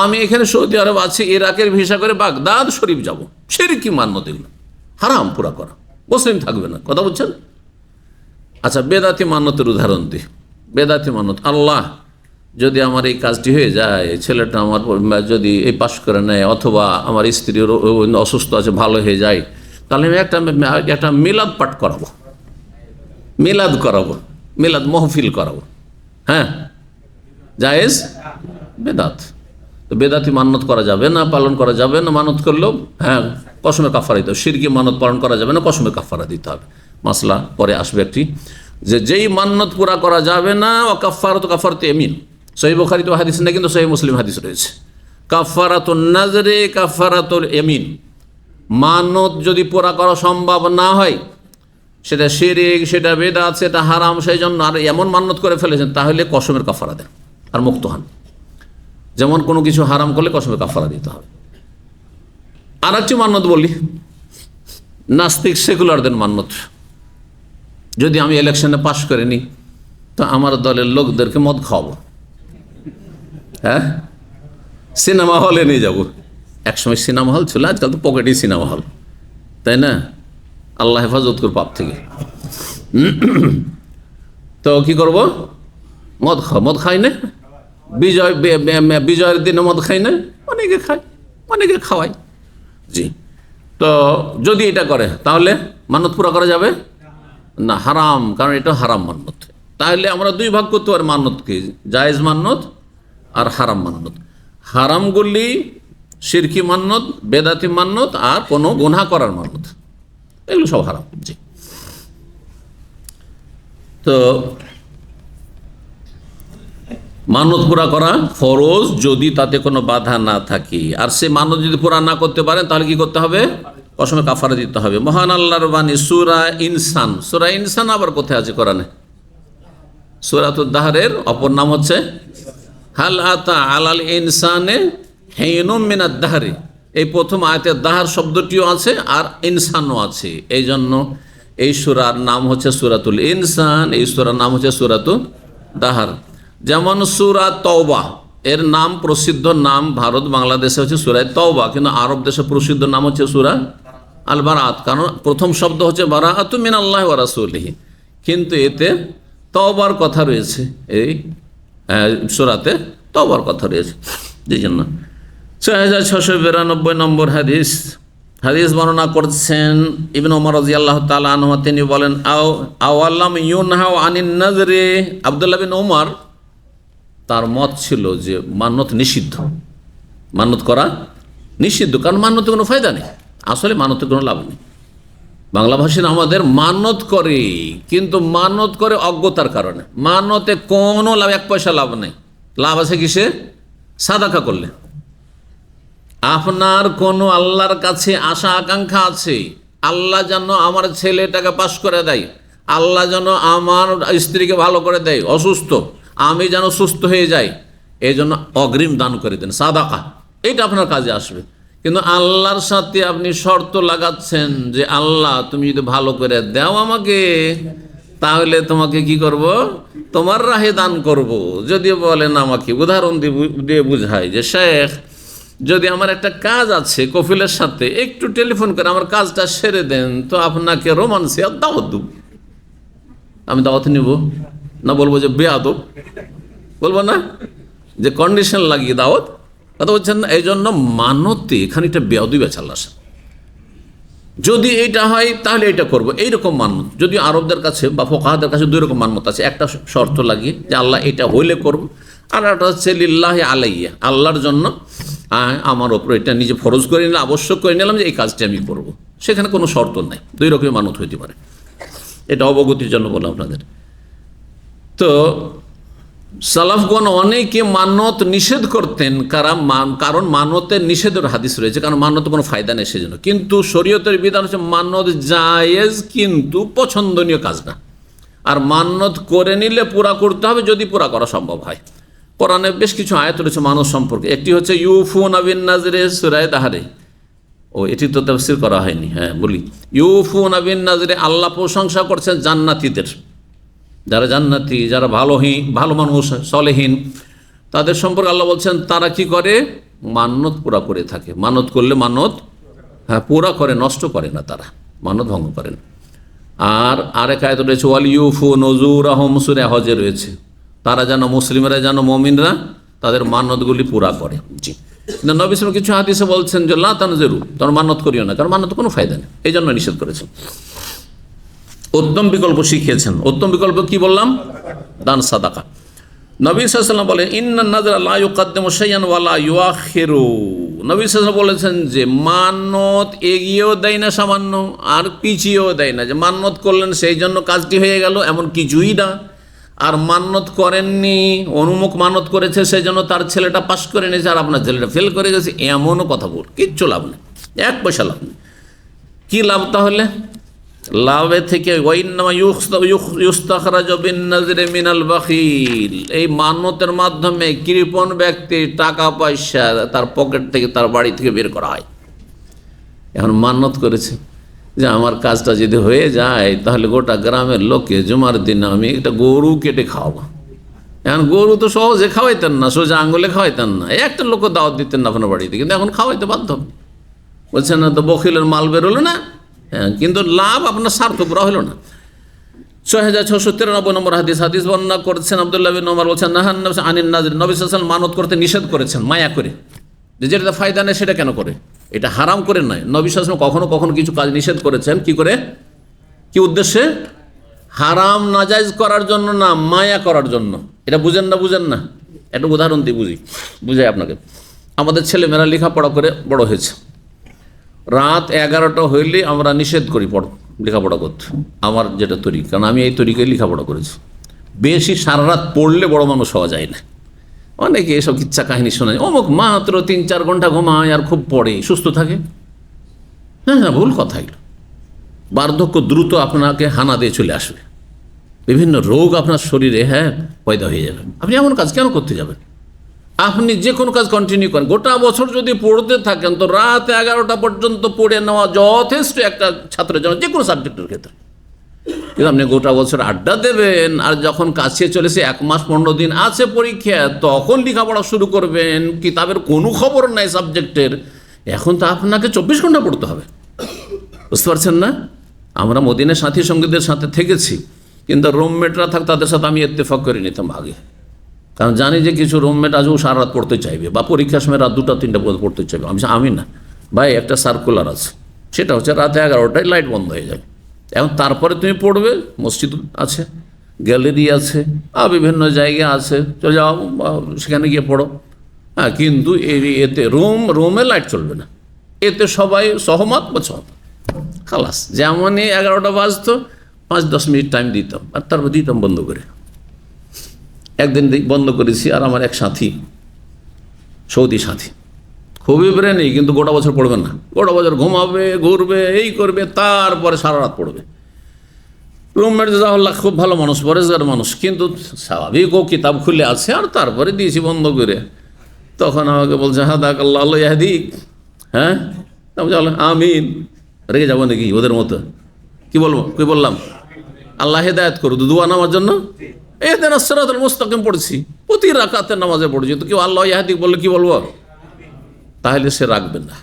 আমি এখানে সৌদি আরব আছি, ইরাকের ভিসা করে বাগদাদ শরীফ যাব। শিরকি মান্যত, এগুলো হারাম পুরা করা, মুসলিম থাকবে না। কথা বলছেন? আচ্ছা, বেদাতি মান্যতের উদাহরণ দিই। বেদাতি মান্যত, আল্লাহ যদি আমার এই কাজটি হয়ে যায়, ছেলেটা আমার যদি এই পাশ করে নেয়, অথবা আমার স্ত্রীর অসুস্থ আছে, ভালো হয়ে যায়, তাহলে আমি একটা মিলাদ পাঠ করাবো, মিলাদ করাবো, মিলাদ মহফিল করাবো। হ্যাঁ, জায়েজ? বেদাত। তো বেদাতি মান্যত করা যাবে না, পালন করা যাবে না। মানত করলেও কসমের কাফারা দিতে হবে। শিরকি মানত পালন করা যাবে না, কসমের কাফারা দিতে হবে। মাসলা পরে আসবে একটি, যে যেই মান্যত পুরা করা যাবে না, ও কাফারাত কাফারাত ইয়ামিন। সহিহ বুখারী তো হাদিস নেই, কিন্তু সহিহ মুসলিম হাদিস রয়েছে। কাফারাতুন নাজরে, কাফারাতুল ইয়ামিন। মান্যত যদি পুরা করা সম্ভব না হয়, সেটা শিরক, সেটা বেদাত, সেটা হারাম, সেই জন্য আর এমন মান্যত করে ফেলেছেন, তাহলে কসমের কাফারা দেন আর মুক্ত হন। যেমন কোনো কিছু হারাম করলে কসমের কাফারা দিতে হবে। আর একটি মান্যত বলি, নাস্তিক সেকুলারদের মান্যত। যদি আমি ইলেকশনে পাশ করে নিই, তো আমার দলের লোকদেরকে মদ খাওয়াবো, হ্যাঁ, সিনেমা হলে নিয়ে যাব। একসময় সিনেমা হল ছিল, আজকাল তো পকেটেই সিনেমা হল, তাই না? আল্লাহ হেফাজত করে পাপ থেকে। তো কি করব? মদ খাই না, বিজয়ের দিনে মদ খাই না, অনেকে খায়, অনেকে খাওয়ায়। জি, তো যদি এটা করে তাহলে মান্যত পুরা করা যাবে না, হারাম, কারণ এটা হারাম মান্যত। তাহলে আমরা দুই ভাগ করতে পারি মান্যতকে, জায়েজ মান্যত আর হারাম মান্যত। হারামগুলি শিরকি মান্যত, বেদাতি মান্যত, আর কোনো গুনাহ করার মান্যত, এগুলো সব হারাম। জি, তো মানত পুরা করা ফরজ যদি তাতে কোনো বাধা না থাকে। আর সে মানত যদি পুরা না করতে পারেন তাহলে কি করতে হবে? কসমে কাফারা দিতে হবে। মহান আল্লাহর বাণী সূরা ইনসান। সূরা ইনসান আবার কোথায় আছে কোরআনে? সূরাতুদ দাহরের অপর নাম হচ্ছে হাল আতা আলাল ইনসানে হিনুম মিনাদ দাহরি। এই প্রথম আয়াতে দাহার শব্দটিও আছে আর ইনসানও আছে, এই জন্য এই সূরার নাম হচ্ছে সূরাতুল ইনসান, এই সূরার নাম হচ্ছে সূরাতুদ দাহর। যেমন সূরা তওবা এর নাম, প্রসিদ্ধ নাম ভারত বাংলাদেশে হচ্ছে সূরা তওবা, কিন্তু আরব দেশে প্রসিদ্ধ নাম হচ্ছে সূরা আল বারাত, কারণ প্রথম শব্দ হচ্ছে বারাআতু মিনাল্লাহি ওয়া রাসূলিহি, কিন্তু এতে তওবার কথা রয়েছে, এই সূরাতে তওবার কথা রয়েছে। এই জন্য 6692 নম্বর হাদিস বর্ণনা করছেন ইবনে ওমর রাদিয়াল্লাহু তাআলা আনহু, তিনি বলেন আওয়ালাম ইউনহাউ আনিন নাযরি। আব্দুল্লাহ বিন ওমর তার মত ছিল যে মান্নত নিষিদ্ধ, মান্নত করা নিষিদ্ধ, কারণ মান্যতে কোনো ফায়দা নেই, আসলে মান্যতে কোনো লাভ নেই। বাংলা ভাষীরা আমাদের মানত করে, কিন্তু মানত করে অজ্ঞতার কারণে। মানতে কোনো লাভ, 1 পয়সা লাভ নেই। লাভ আছে কিসে? সাদাকা করলে। আপনার কোনো আল্লাহর কাছে আশা আকাঙ্ক্ষা আছে, আল্লাহ যেন আমার ছেলেটাকে পাস করে দেয়, আল্লাহ যেন আমার স্ত্রীকে ভালো করে দেয়, অসুস্থ, আমি যেন সুস্থ হয়ে যাই, এই জন্য অগ্রিম দান করে দেন, সাদাকা, এইটা আপনার কাজে আসবে। কিন্তু আল্লাহর সাথে আপনি শর্ত লাগাচ্ছেন যে আল্লাহ তুমি যদি ভালো করে দাও আমাকে, তাহলে তোমাকে কি করব? তোমার রাহে দান করব। যদি বলেন আমাকে, উদাহরণ দিয়ে বুঝায় যে শেখ, যদি আমার একটা কাজ আছে কফিলের সাথে, একটু টেলিফোন করে আমার কাজটা সেরে দেন, তো আপনাকে রোমান্সে দাওয়াত দেব। আমি দাওয়াত নিব না? বলবো যে বেয়াদব? বলবো না যে কন্ডিশন লাগিয়ে দাওয়াত? কথা বলছেন না? এই জন্য মানতে এখানে একটা বেয়াদবি আছে আল্লাহর সাথে। যদি এইটা হয় তাহলে এটা করব, এইরকম মান্যত। যদি আরবদের কাছে বা ফোকাহাদের কাছে 2 রকম মান্যত আছে, একটা শর্ত লাগিয়ে যে আল্লাহ এটা হইলে করব, আর একটা হচ্ছে লিল্লাহি আলাইয়া, আল্লাহর জন্য আমার ওপর এটা নিজে ফরজ করে নিলাম, আবশ্যক করে নিলাম যে এই কাজটি আমি করব। সেখানে কোনো শর্ত নাই, 2 রকমের মানত হইতে পারে। এটা অবগতির জন্য বললাম আপনাদের। তো সালাফগণ অনেকে মানত নিষেধ করতেন, কারণ মানতের নিষেধের হাদিস রয়েছে, কারণ মানত কোনো ফায়দা নেই সেজন্য। কিন্তু শরীয়তের বিধান হচ্ছে মানত জায়েজ, কিন্তু পছন্দনীয় কাজ না। আর মানত করে নিলে পুরা করতে হবে যদি পুরা করা সম্ভব হয়। কোরআনে বেশ কিছু আয়াত রয়েছে মানত সম্পর্কে। একটি হচ্ছে ইউফুনা বিন নাযরি, সূরা দাহরে। এটি তো তাফসীর করা হয়নি, হ্যাঁ বলি। ইউফুনা বিন নাযরি, আল্লাহ প্রশংসা করছেন জান্নাতীদের, যারা জান্নাতি, যারা ভালো মানুষ, সলেহীন, তাদের সম্পর্কে আল্লাহ বলছেন তারা কি করে? মানত পুরা করে থাকে। মানত করলে মানত পুরা করে, নষ্ট করে না, তারা মানত ভঙ্গ করে না। আর আরেক আয়াত রয়েছে ওয়াল ইউফু নজুরাহুম, সূরা হজে রয়েছে, তারা যেন, মুসলিমরা যেন, মুমিনরা তাদের মানতগুলি পুরা করে। জি, কিন্তু নবী সাল্লাল্লাহু আলাইহি ওয়াসাল্লাম কিছু হাদিসে বলছেন যে লা তানজিরু, তোমরা মানত করিও না, কারণ মানত কোনো ফায়দা নেই, এই জন্য নিষেধ করেছেন। উত্তম বিকল্প শিখিয়েছেন। উত্তম বিকল্প কি বললাম? দান, সাদাকা। নবী সাল্লাল্লাহু আলাইহি ওয়াসাল্লাম বলেন ইন্নান নাযরা লা ইউকাদ্দিমু শাইআন ওয়া লা ইউআখিরু। নবী সাল্লাল্লাহু আলাইহি ওয়াসাল্লাম বলেছেন যে মানত এগিয়েও দেয় না সামান্য, আর পিছিয়েও দেয় না, যে মানত করলেন সেই জন্য কাজটি হয়ে গেল, এমন কিছুই না। আর মানত করেননি, অনুমুখ মানত করেছে সেই জন্য তার ছেলেটা পাস করে নিয়েছে আর আপনার ছেলেটা ফেল করে গেছে, এমনও কথা বল, কিচ্ছু লাভ নেই, 1 পয়সা লাভ নেই। কী লাভ তাহলে? লাভে থেকে এই মান্যতের মাধ্যমে কৃপণ ব্যক্তি টাকা পয়সা তার পকেট থেকে, তার বাড়ি থেকে বের করা হয়। এখন মান্যত করেছে যে আমার কাজটা যদি হয়ে যায় তাহলে গোটা গ্রামের লোককে জুমার দিন আমি একটা গরু কেটে খাওয়াবো। এখন গরু তো সহজে খাওয়াইতেন না, সোজা আঙ্গুলে খাওয়াইতেন না, একটা লোক দাওয়াত দিতেন না আপনার বাড়িতে, কিন্তু এখন খাওয়াইতে বাধ্য। বলছেন না তো বখিলের মাল বেরোলো না, হ্যাঁ, কিন্তু লাভ আপনার স্বার্থ পুরা হলো না। 6693 নম্বর হাদিস বর্ণনা করছেন আব্দুল্লাহ বিন ওমর, বলছেন নাহান নবী আনিন নাযর, নবী সাল্লাল্লাহু আলাইহি ওয়াসাল্লাম মানত করতে নিষেধ করেছেন মায়া করে, যে যেটা ফায়দা নেই সেটা কেন করে, এটা হারাম করে নয়। নবী সাল্লাল্লাহু আলাইহি ওয়াসাল্লাম কখনো কখনো কিছু কাজ নিষেধ করেছেন, কি করে, কি উদ্দেশ্যে? হারাম নাজায়েজ করার জন্য না, মায়া করার জন্য। এটা বুঝেন না? একটা উদাহরণ দিয়ে বুঝাই আপনাকে। আমাদের ছেলেমেয়েরা লেখাপড়া করে বড় হয়েছে, রাত 11টা হইলে আমরা নিষেধ করি লেখাপড়া করতে, আমার যেটা তরিকা, কারণ আমি এই তরিকায় লেখাপড়া করেছি। বেশি সারা রাত পড়লে বড় মানুষ হওয়া যায় না, অনেকে এসব কিচ্ছা কাহিনী শোনায়, অমুক মাত্র 3-4 ঘন্টা ঘুমায় আর খুব পড়ে সুস্থ থাকে। না, ভুল কথা এগুলো। বার্ধক্য দ্রুত আপনাকে হানা দিয়ে চলে আসবে, বিভিন্ন রোগ আপনার শরীরে পয়দা হয়ে যাবে। আপনি এমন কাজ কেন করতে যাবেন? আপনি যে কোনো কাজ কন্টিনিউ করেন, গোটা বছর যদি পড়তে থাকেন তো রাত 11টা পর্যন্ত পড়ে নেওয়া যথেষ্ট একটা ছাত্রের জন্য, যে কোনো সাবজেক্টের ক্ষেত্রে। কিন্তু আপনি গোটা বছর আড্ডা দেবেন, আর যখন কাছে চলেছে 1 মাস 15 দিন আছে পরীক্ষা, তখন লেখাপড়া শুরু করবেন, কিতাবের কোনো খবর নাই সাবজেক্টের। এখন তো আপনাকে 24 ঘন্টা পড়তে হবে, বুঝতে পারছেন না? আমরা মদিনার সাথী সঙ্গীদের সাথে থেকেছি, কিন্তু রুমমেটরা থাক তাদের সাথে আমি ইত্তেফাক করে নিতাম ভাগে, কারণ জানি যে কিছু রুমমেট আজও সারা রাত পড়তে চাইবে, বা পরীক্ষার সময় রাত 2টা-3টা পর্যন্ত পড়তে চাইবে। আমি না ভাই, একটা সার্কুলার আছে, সেটা হচ্ছে রাতে 11টায় লাইট বন্ধ হয়ে যাবে। এখন তারপরে তুমি পড়বে, মসজিদ আছে, গ্যালারি আছে, আর বিভিন্ন জায়গা আছে, চলে যাও সেখানে গিয়ে পড়ো। কিন্তু এতে রুমে লাইট চলবে না, এতে সবাই সহমত বা সহমত খালাস। যেমনই 11টা বাজতো 5-10 মিনিট টাইম দিতাম, আর তারপর দিতাম বন্ধ করে। একদিন বন্ধ করেছি, আর আমার এক সাথী, সৌদি সাথী, খুবই ব্রেনি, কিন্তু গোটা বছর পড়বে না, গোটা বছর ঘুমাবে, ঘুরবে, এই করবে, তারপরে সারা রাত পড়বে। রুমমেট জাজাহুল্লাহ খুব ভালো মানুষ, পরেজগার মানুষ, কিন্তু স্বাভাবিক ও কিতাব খুলে আছে, আর তারপরে দিয়েছি বন্ধ করে। তখন আমাকে বলছে হাদাক আল্লাহ আল্লাহ ইয়াহদিক। আমিন। রেগে যাবো নাকি ওদের মতো? কি বললাম? আল্লাহ হেদায়েত করুন, দুয়া নামার জন্য এহদিনাস সিরাতাল মুস্তাকিম পড়েছি, প্রতি রাকাতের নামাজে পড়েছি, তো কেউ আল্লাহ ইয়াহদিক বললে কি বলবো? তাহলে সে রাখবেন না,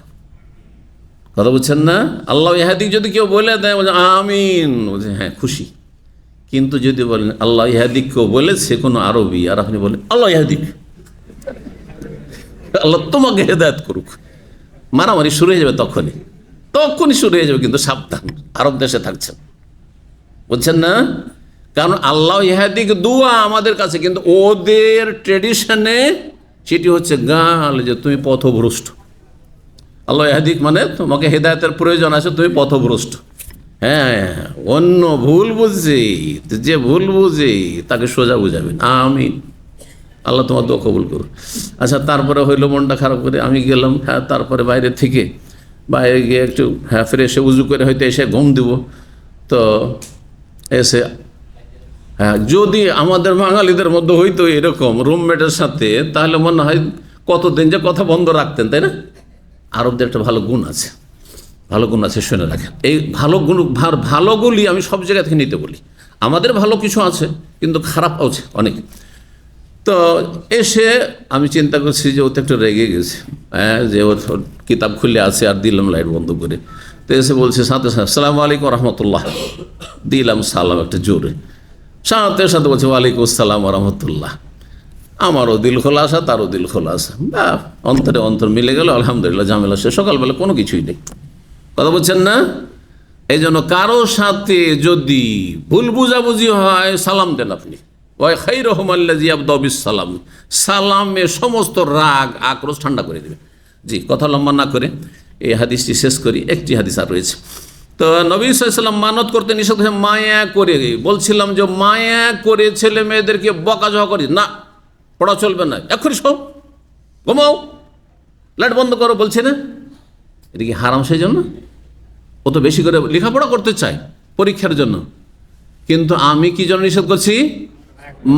কথা বুঝছেন না? আল্লাহ ইহাদিক যদি কেউ বলে দেয়, বলছে আমিন, বলছে হ্যাঁ খুশি। কিন্তু যদি বলেন আল্লাহ ইহাদিক কেউ বলেছে কোনো আরবি, আর আপনি বলেন আল্লাহ ইহাদিক, আল্লাহ তোমাকে হেদায়েত করুক, মারামারি শুরু হয়ে যাবে, তখনই শুরু হয়ে যাবে। কিন্তু সাবধান, আরব দেশে থাকছেন, বুঝছেন না? কারণ আল্লাহ ইহাদিক দুয়া আমাদের কাছে, কিন্তু ওদের ট্রেডিশনে সেটি হচ্ছে গাল, যে তুমি পথভ্রষ্ট। আল্লাহ ইহাদিক মানে তোমাকে হেদায়েতের প্রয়োজন আছে, তুমি পথভ্রষ্ট। অন্য ভুল বুঝছে, যে ভুল বুঝে তাকে সোজা বুঝাবেন আমিন, আল্লাহ তোমার দোয়া কবুল করুন। আচ্ছা, তারপরে হইলো মনটা খারাপ করে আমি গেলাম, তারপরে বাইরে গিয়ে একটু ফ্রেশে উজু করে হয়তো এসে ঘুম দিব। তো এসে যদি আমাদের বাঙালিদের মধ্যে হইতো এরকম রুমমেটের সাথে, তাহলে মনে হয় কতদিন যে কথা বন্ধ রাখতেন, তাই না? আরবদের একটা ভালো গুণ আছে, শুনে রাখেন। এই ভালোগুলি আমি সব জায়গা থেকে নিতে বলি। আমাদের ভালো কিছু আছে, কিন্তু খারাপ আছে অনেক। তো এসে আমি চিন্তা করছি যে ও তো একটু রেগে গেছে, যে ওর কিতাব খুলে আছে, আর দিলাম লাইট বন্ধ করে। তো এসে বলছে সাথে আসসালামু আলাইকুম রহমতুল্লাহ, দিলাম সালাম একটা জোরে, সাথে সাথে বলছে ওয়ালাইকুম আসসালাম রহমতুল্লাহ। আমারও দিল খোলা আসা, তারও দিল খোলা আসা, অন্তর মিলে গেল, আলহামদুলিল্লাহ, ঝামেলা সে। সকালবেলা কোনো কিছুই নেই, কথা বলছেন না? এই জন্য কারো সাথে যদি ভুল বুঝাবুঝি হয়, সালাম দেন আপনি। ওই খাইরুহুম আল্লাযী ইয়াবদাউ বিস-সালাম, সালামে সমস্ত রাগ আক্রোশ ঠান্ডা করে দেবে। জি, কথা লম্বা না করে এই হাদিসটি শেষ করি। একটি হাদিস আর রয়েছে। তো নবী সাল্লাল্লাহু আলাইহি ওয়াসাল্লাম মানত করতে নিষেধ করেছেন মায়া করে। বলছিলাম যে মায়া করে ছেলে মেয়েদেরকে বকাঝকা করি না, পড়া চলবে না, এক্ষুনি সব ঘুমাও, লাইট বন্ধ করো, বলছে না? এটা কি হারাম? সেই জন্য ও তো বেশি করে লেখাপড়া করতে চায় পরীক্ষার জন্য, কিন্তু আমি কি জন্য নিষেধ করছি?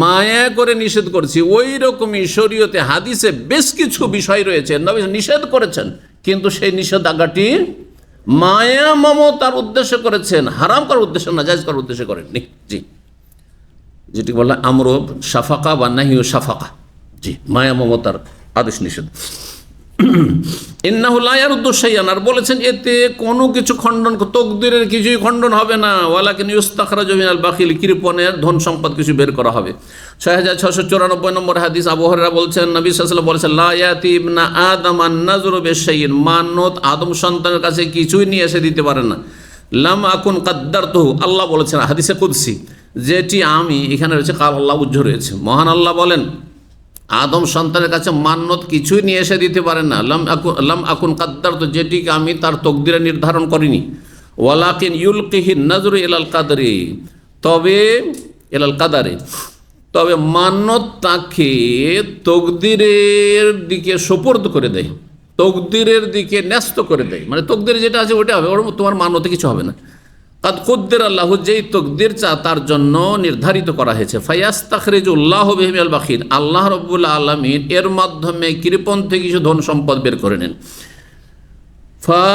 মায়া করে নিষেধ করছি। ওই রকমই শরীয়তে হাদিসে বেশ কিছু বিষয় রয়েছে নবী নিষেধ করেছেন, কিন্তু সেই নিষেধাজ্ঞাটি মায়া মমতার উদ্দেশ্যে করেছেন, হারাম করার উদ্দেশ্যে না, জায়েজ করার উদ্দেশ্যে করেননি। জি, যেটি বললাম আমর শাফাকা বা নাহি ও শাফাকা। জি, মায়া মমতার আদেশ নিষেধ। ইন্নাহু লা ইয়ারুদ্দু শাইআন, আর বলেছেন এতে কোনো কিছু খণ্ডন, তকদিরের কিছুই খণ্ডন হবে না। ওয়ালাকিন ইউস্তাখরাজু মিনাল বাখিল, কৃপণের ধন সম্পদ কিছু বের করা হবে। 6694 নম্বর হাদিস, আবু হুরায়রা বলছেন নবী সাল্লাল্লাহু আলাইহি ওয়াসাল্লাম বলেছেন লা ইয়াতি ইবনা আদম আন-নাযরু বিশাইইন, মানত আদম সন্তানের কাছে কিছুই নিয়ে এসে দিতে পারে না। লাম আকুন কাদ্দারতুহু, আল্লাহ বলেছেন হাদিসে কুদসি, যেটি আমি, এখানে রয়েছে কাল আল্লাহ উজ্জ্ব রয়েছে, মহান আল্লাহ বলেন আদম সন্তানের কাছে মান্নত কিছুই নিয়ে এসে দিতে পারেন না। লাম আকুন কাদ্দারতু, যেটিকে আমি তার তকদিরে নির্ধারণ করিনি। ওয়ালাকিন ইউলকিহিন নাজরু ইলাল কাদরি, তবে ইলাল কাদারে, তবে মান্যত তাকে তকদিরের দিকে সোপর্দ করে দেয়, তকদিরের দিকে ন্যস্ত করে দেয়। মানে তকদির যেটা আছে ওটা হবে, ওর তোমার মান্যতে কিছু হবে না। কাদ কুদ্দির আল্লাহ, যেই তকদির তার জন্য নির্ধারিত করা হয়েছে। ফায়াস্তাখরিজুল্লাহ বিহি মিনাল বাখিল, আল্লাহ রাব্বুল আলামিন এর মাধ্যমে কৃপণ থেকে কিছু ধন সম্পদ বের করে নেন। ফা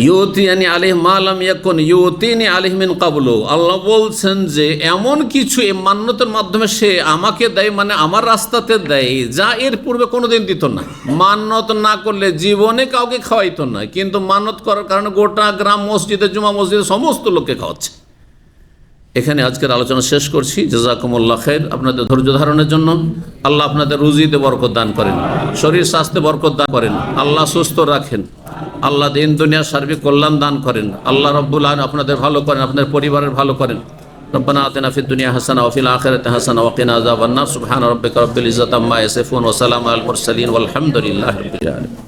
ইউতিয়ানি আলাইহি মা লাম ইয়াকুন ইউতিনি আলাইহি মিন ক্বাবলু, আল্লাহ বলছেন যে এমন কিছু এই মান্যতের মাধ্যমে সে আমাকে দেয়, মানে আমার রাস্তাতে দেয়, যা এর পূর্বে কোনোদিন দিত না। মান্যত না করলে জীবনে কাউকে খাওয়াইতো না, কিন্তু মান্যত করার কারণে গোটা গ্রাম, মসজিদে, জুমা মসজিদে সমস্ত লোককে খাওয়াচ্ছে। এখানে আজকের আলোচনা শেষ করছি। জাযাকুমুল্লাহ খাইর, আপনাদের ধৈর্য ধারণের জন্য। আল্লাহ আপনাদের রুজিতে বরকত দান করেন, শরীর স্বাস্থ্যে বরকত দান করেন, আল্লাহ সুস্থ রাখেন, আল্লাহ দিন দুনিয়ার সার্বিক কল্যাণ দান করেন, আল্লাহ রাব্বুল আলামিন আপনাদের ভালো করেন, আপনাদের পরিবারের ভালো করেন। রব্বানা আতিনা ফিদ দুনিয়া হাসানা ওয়া ফিল আখিরাতি হাসানা ওয়া কিনা আযাবান্নার। সুবহানা রাব্বিকা রাব্বিল ইজ্জাতি আম্মা ইয়াসিফুন ওয়া সালামুন আলাল মুরসালিন ওয়াল হামদুলিল্লাহি রাব্বিল আলামিন।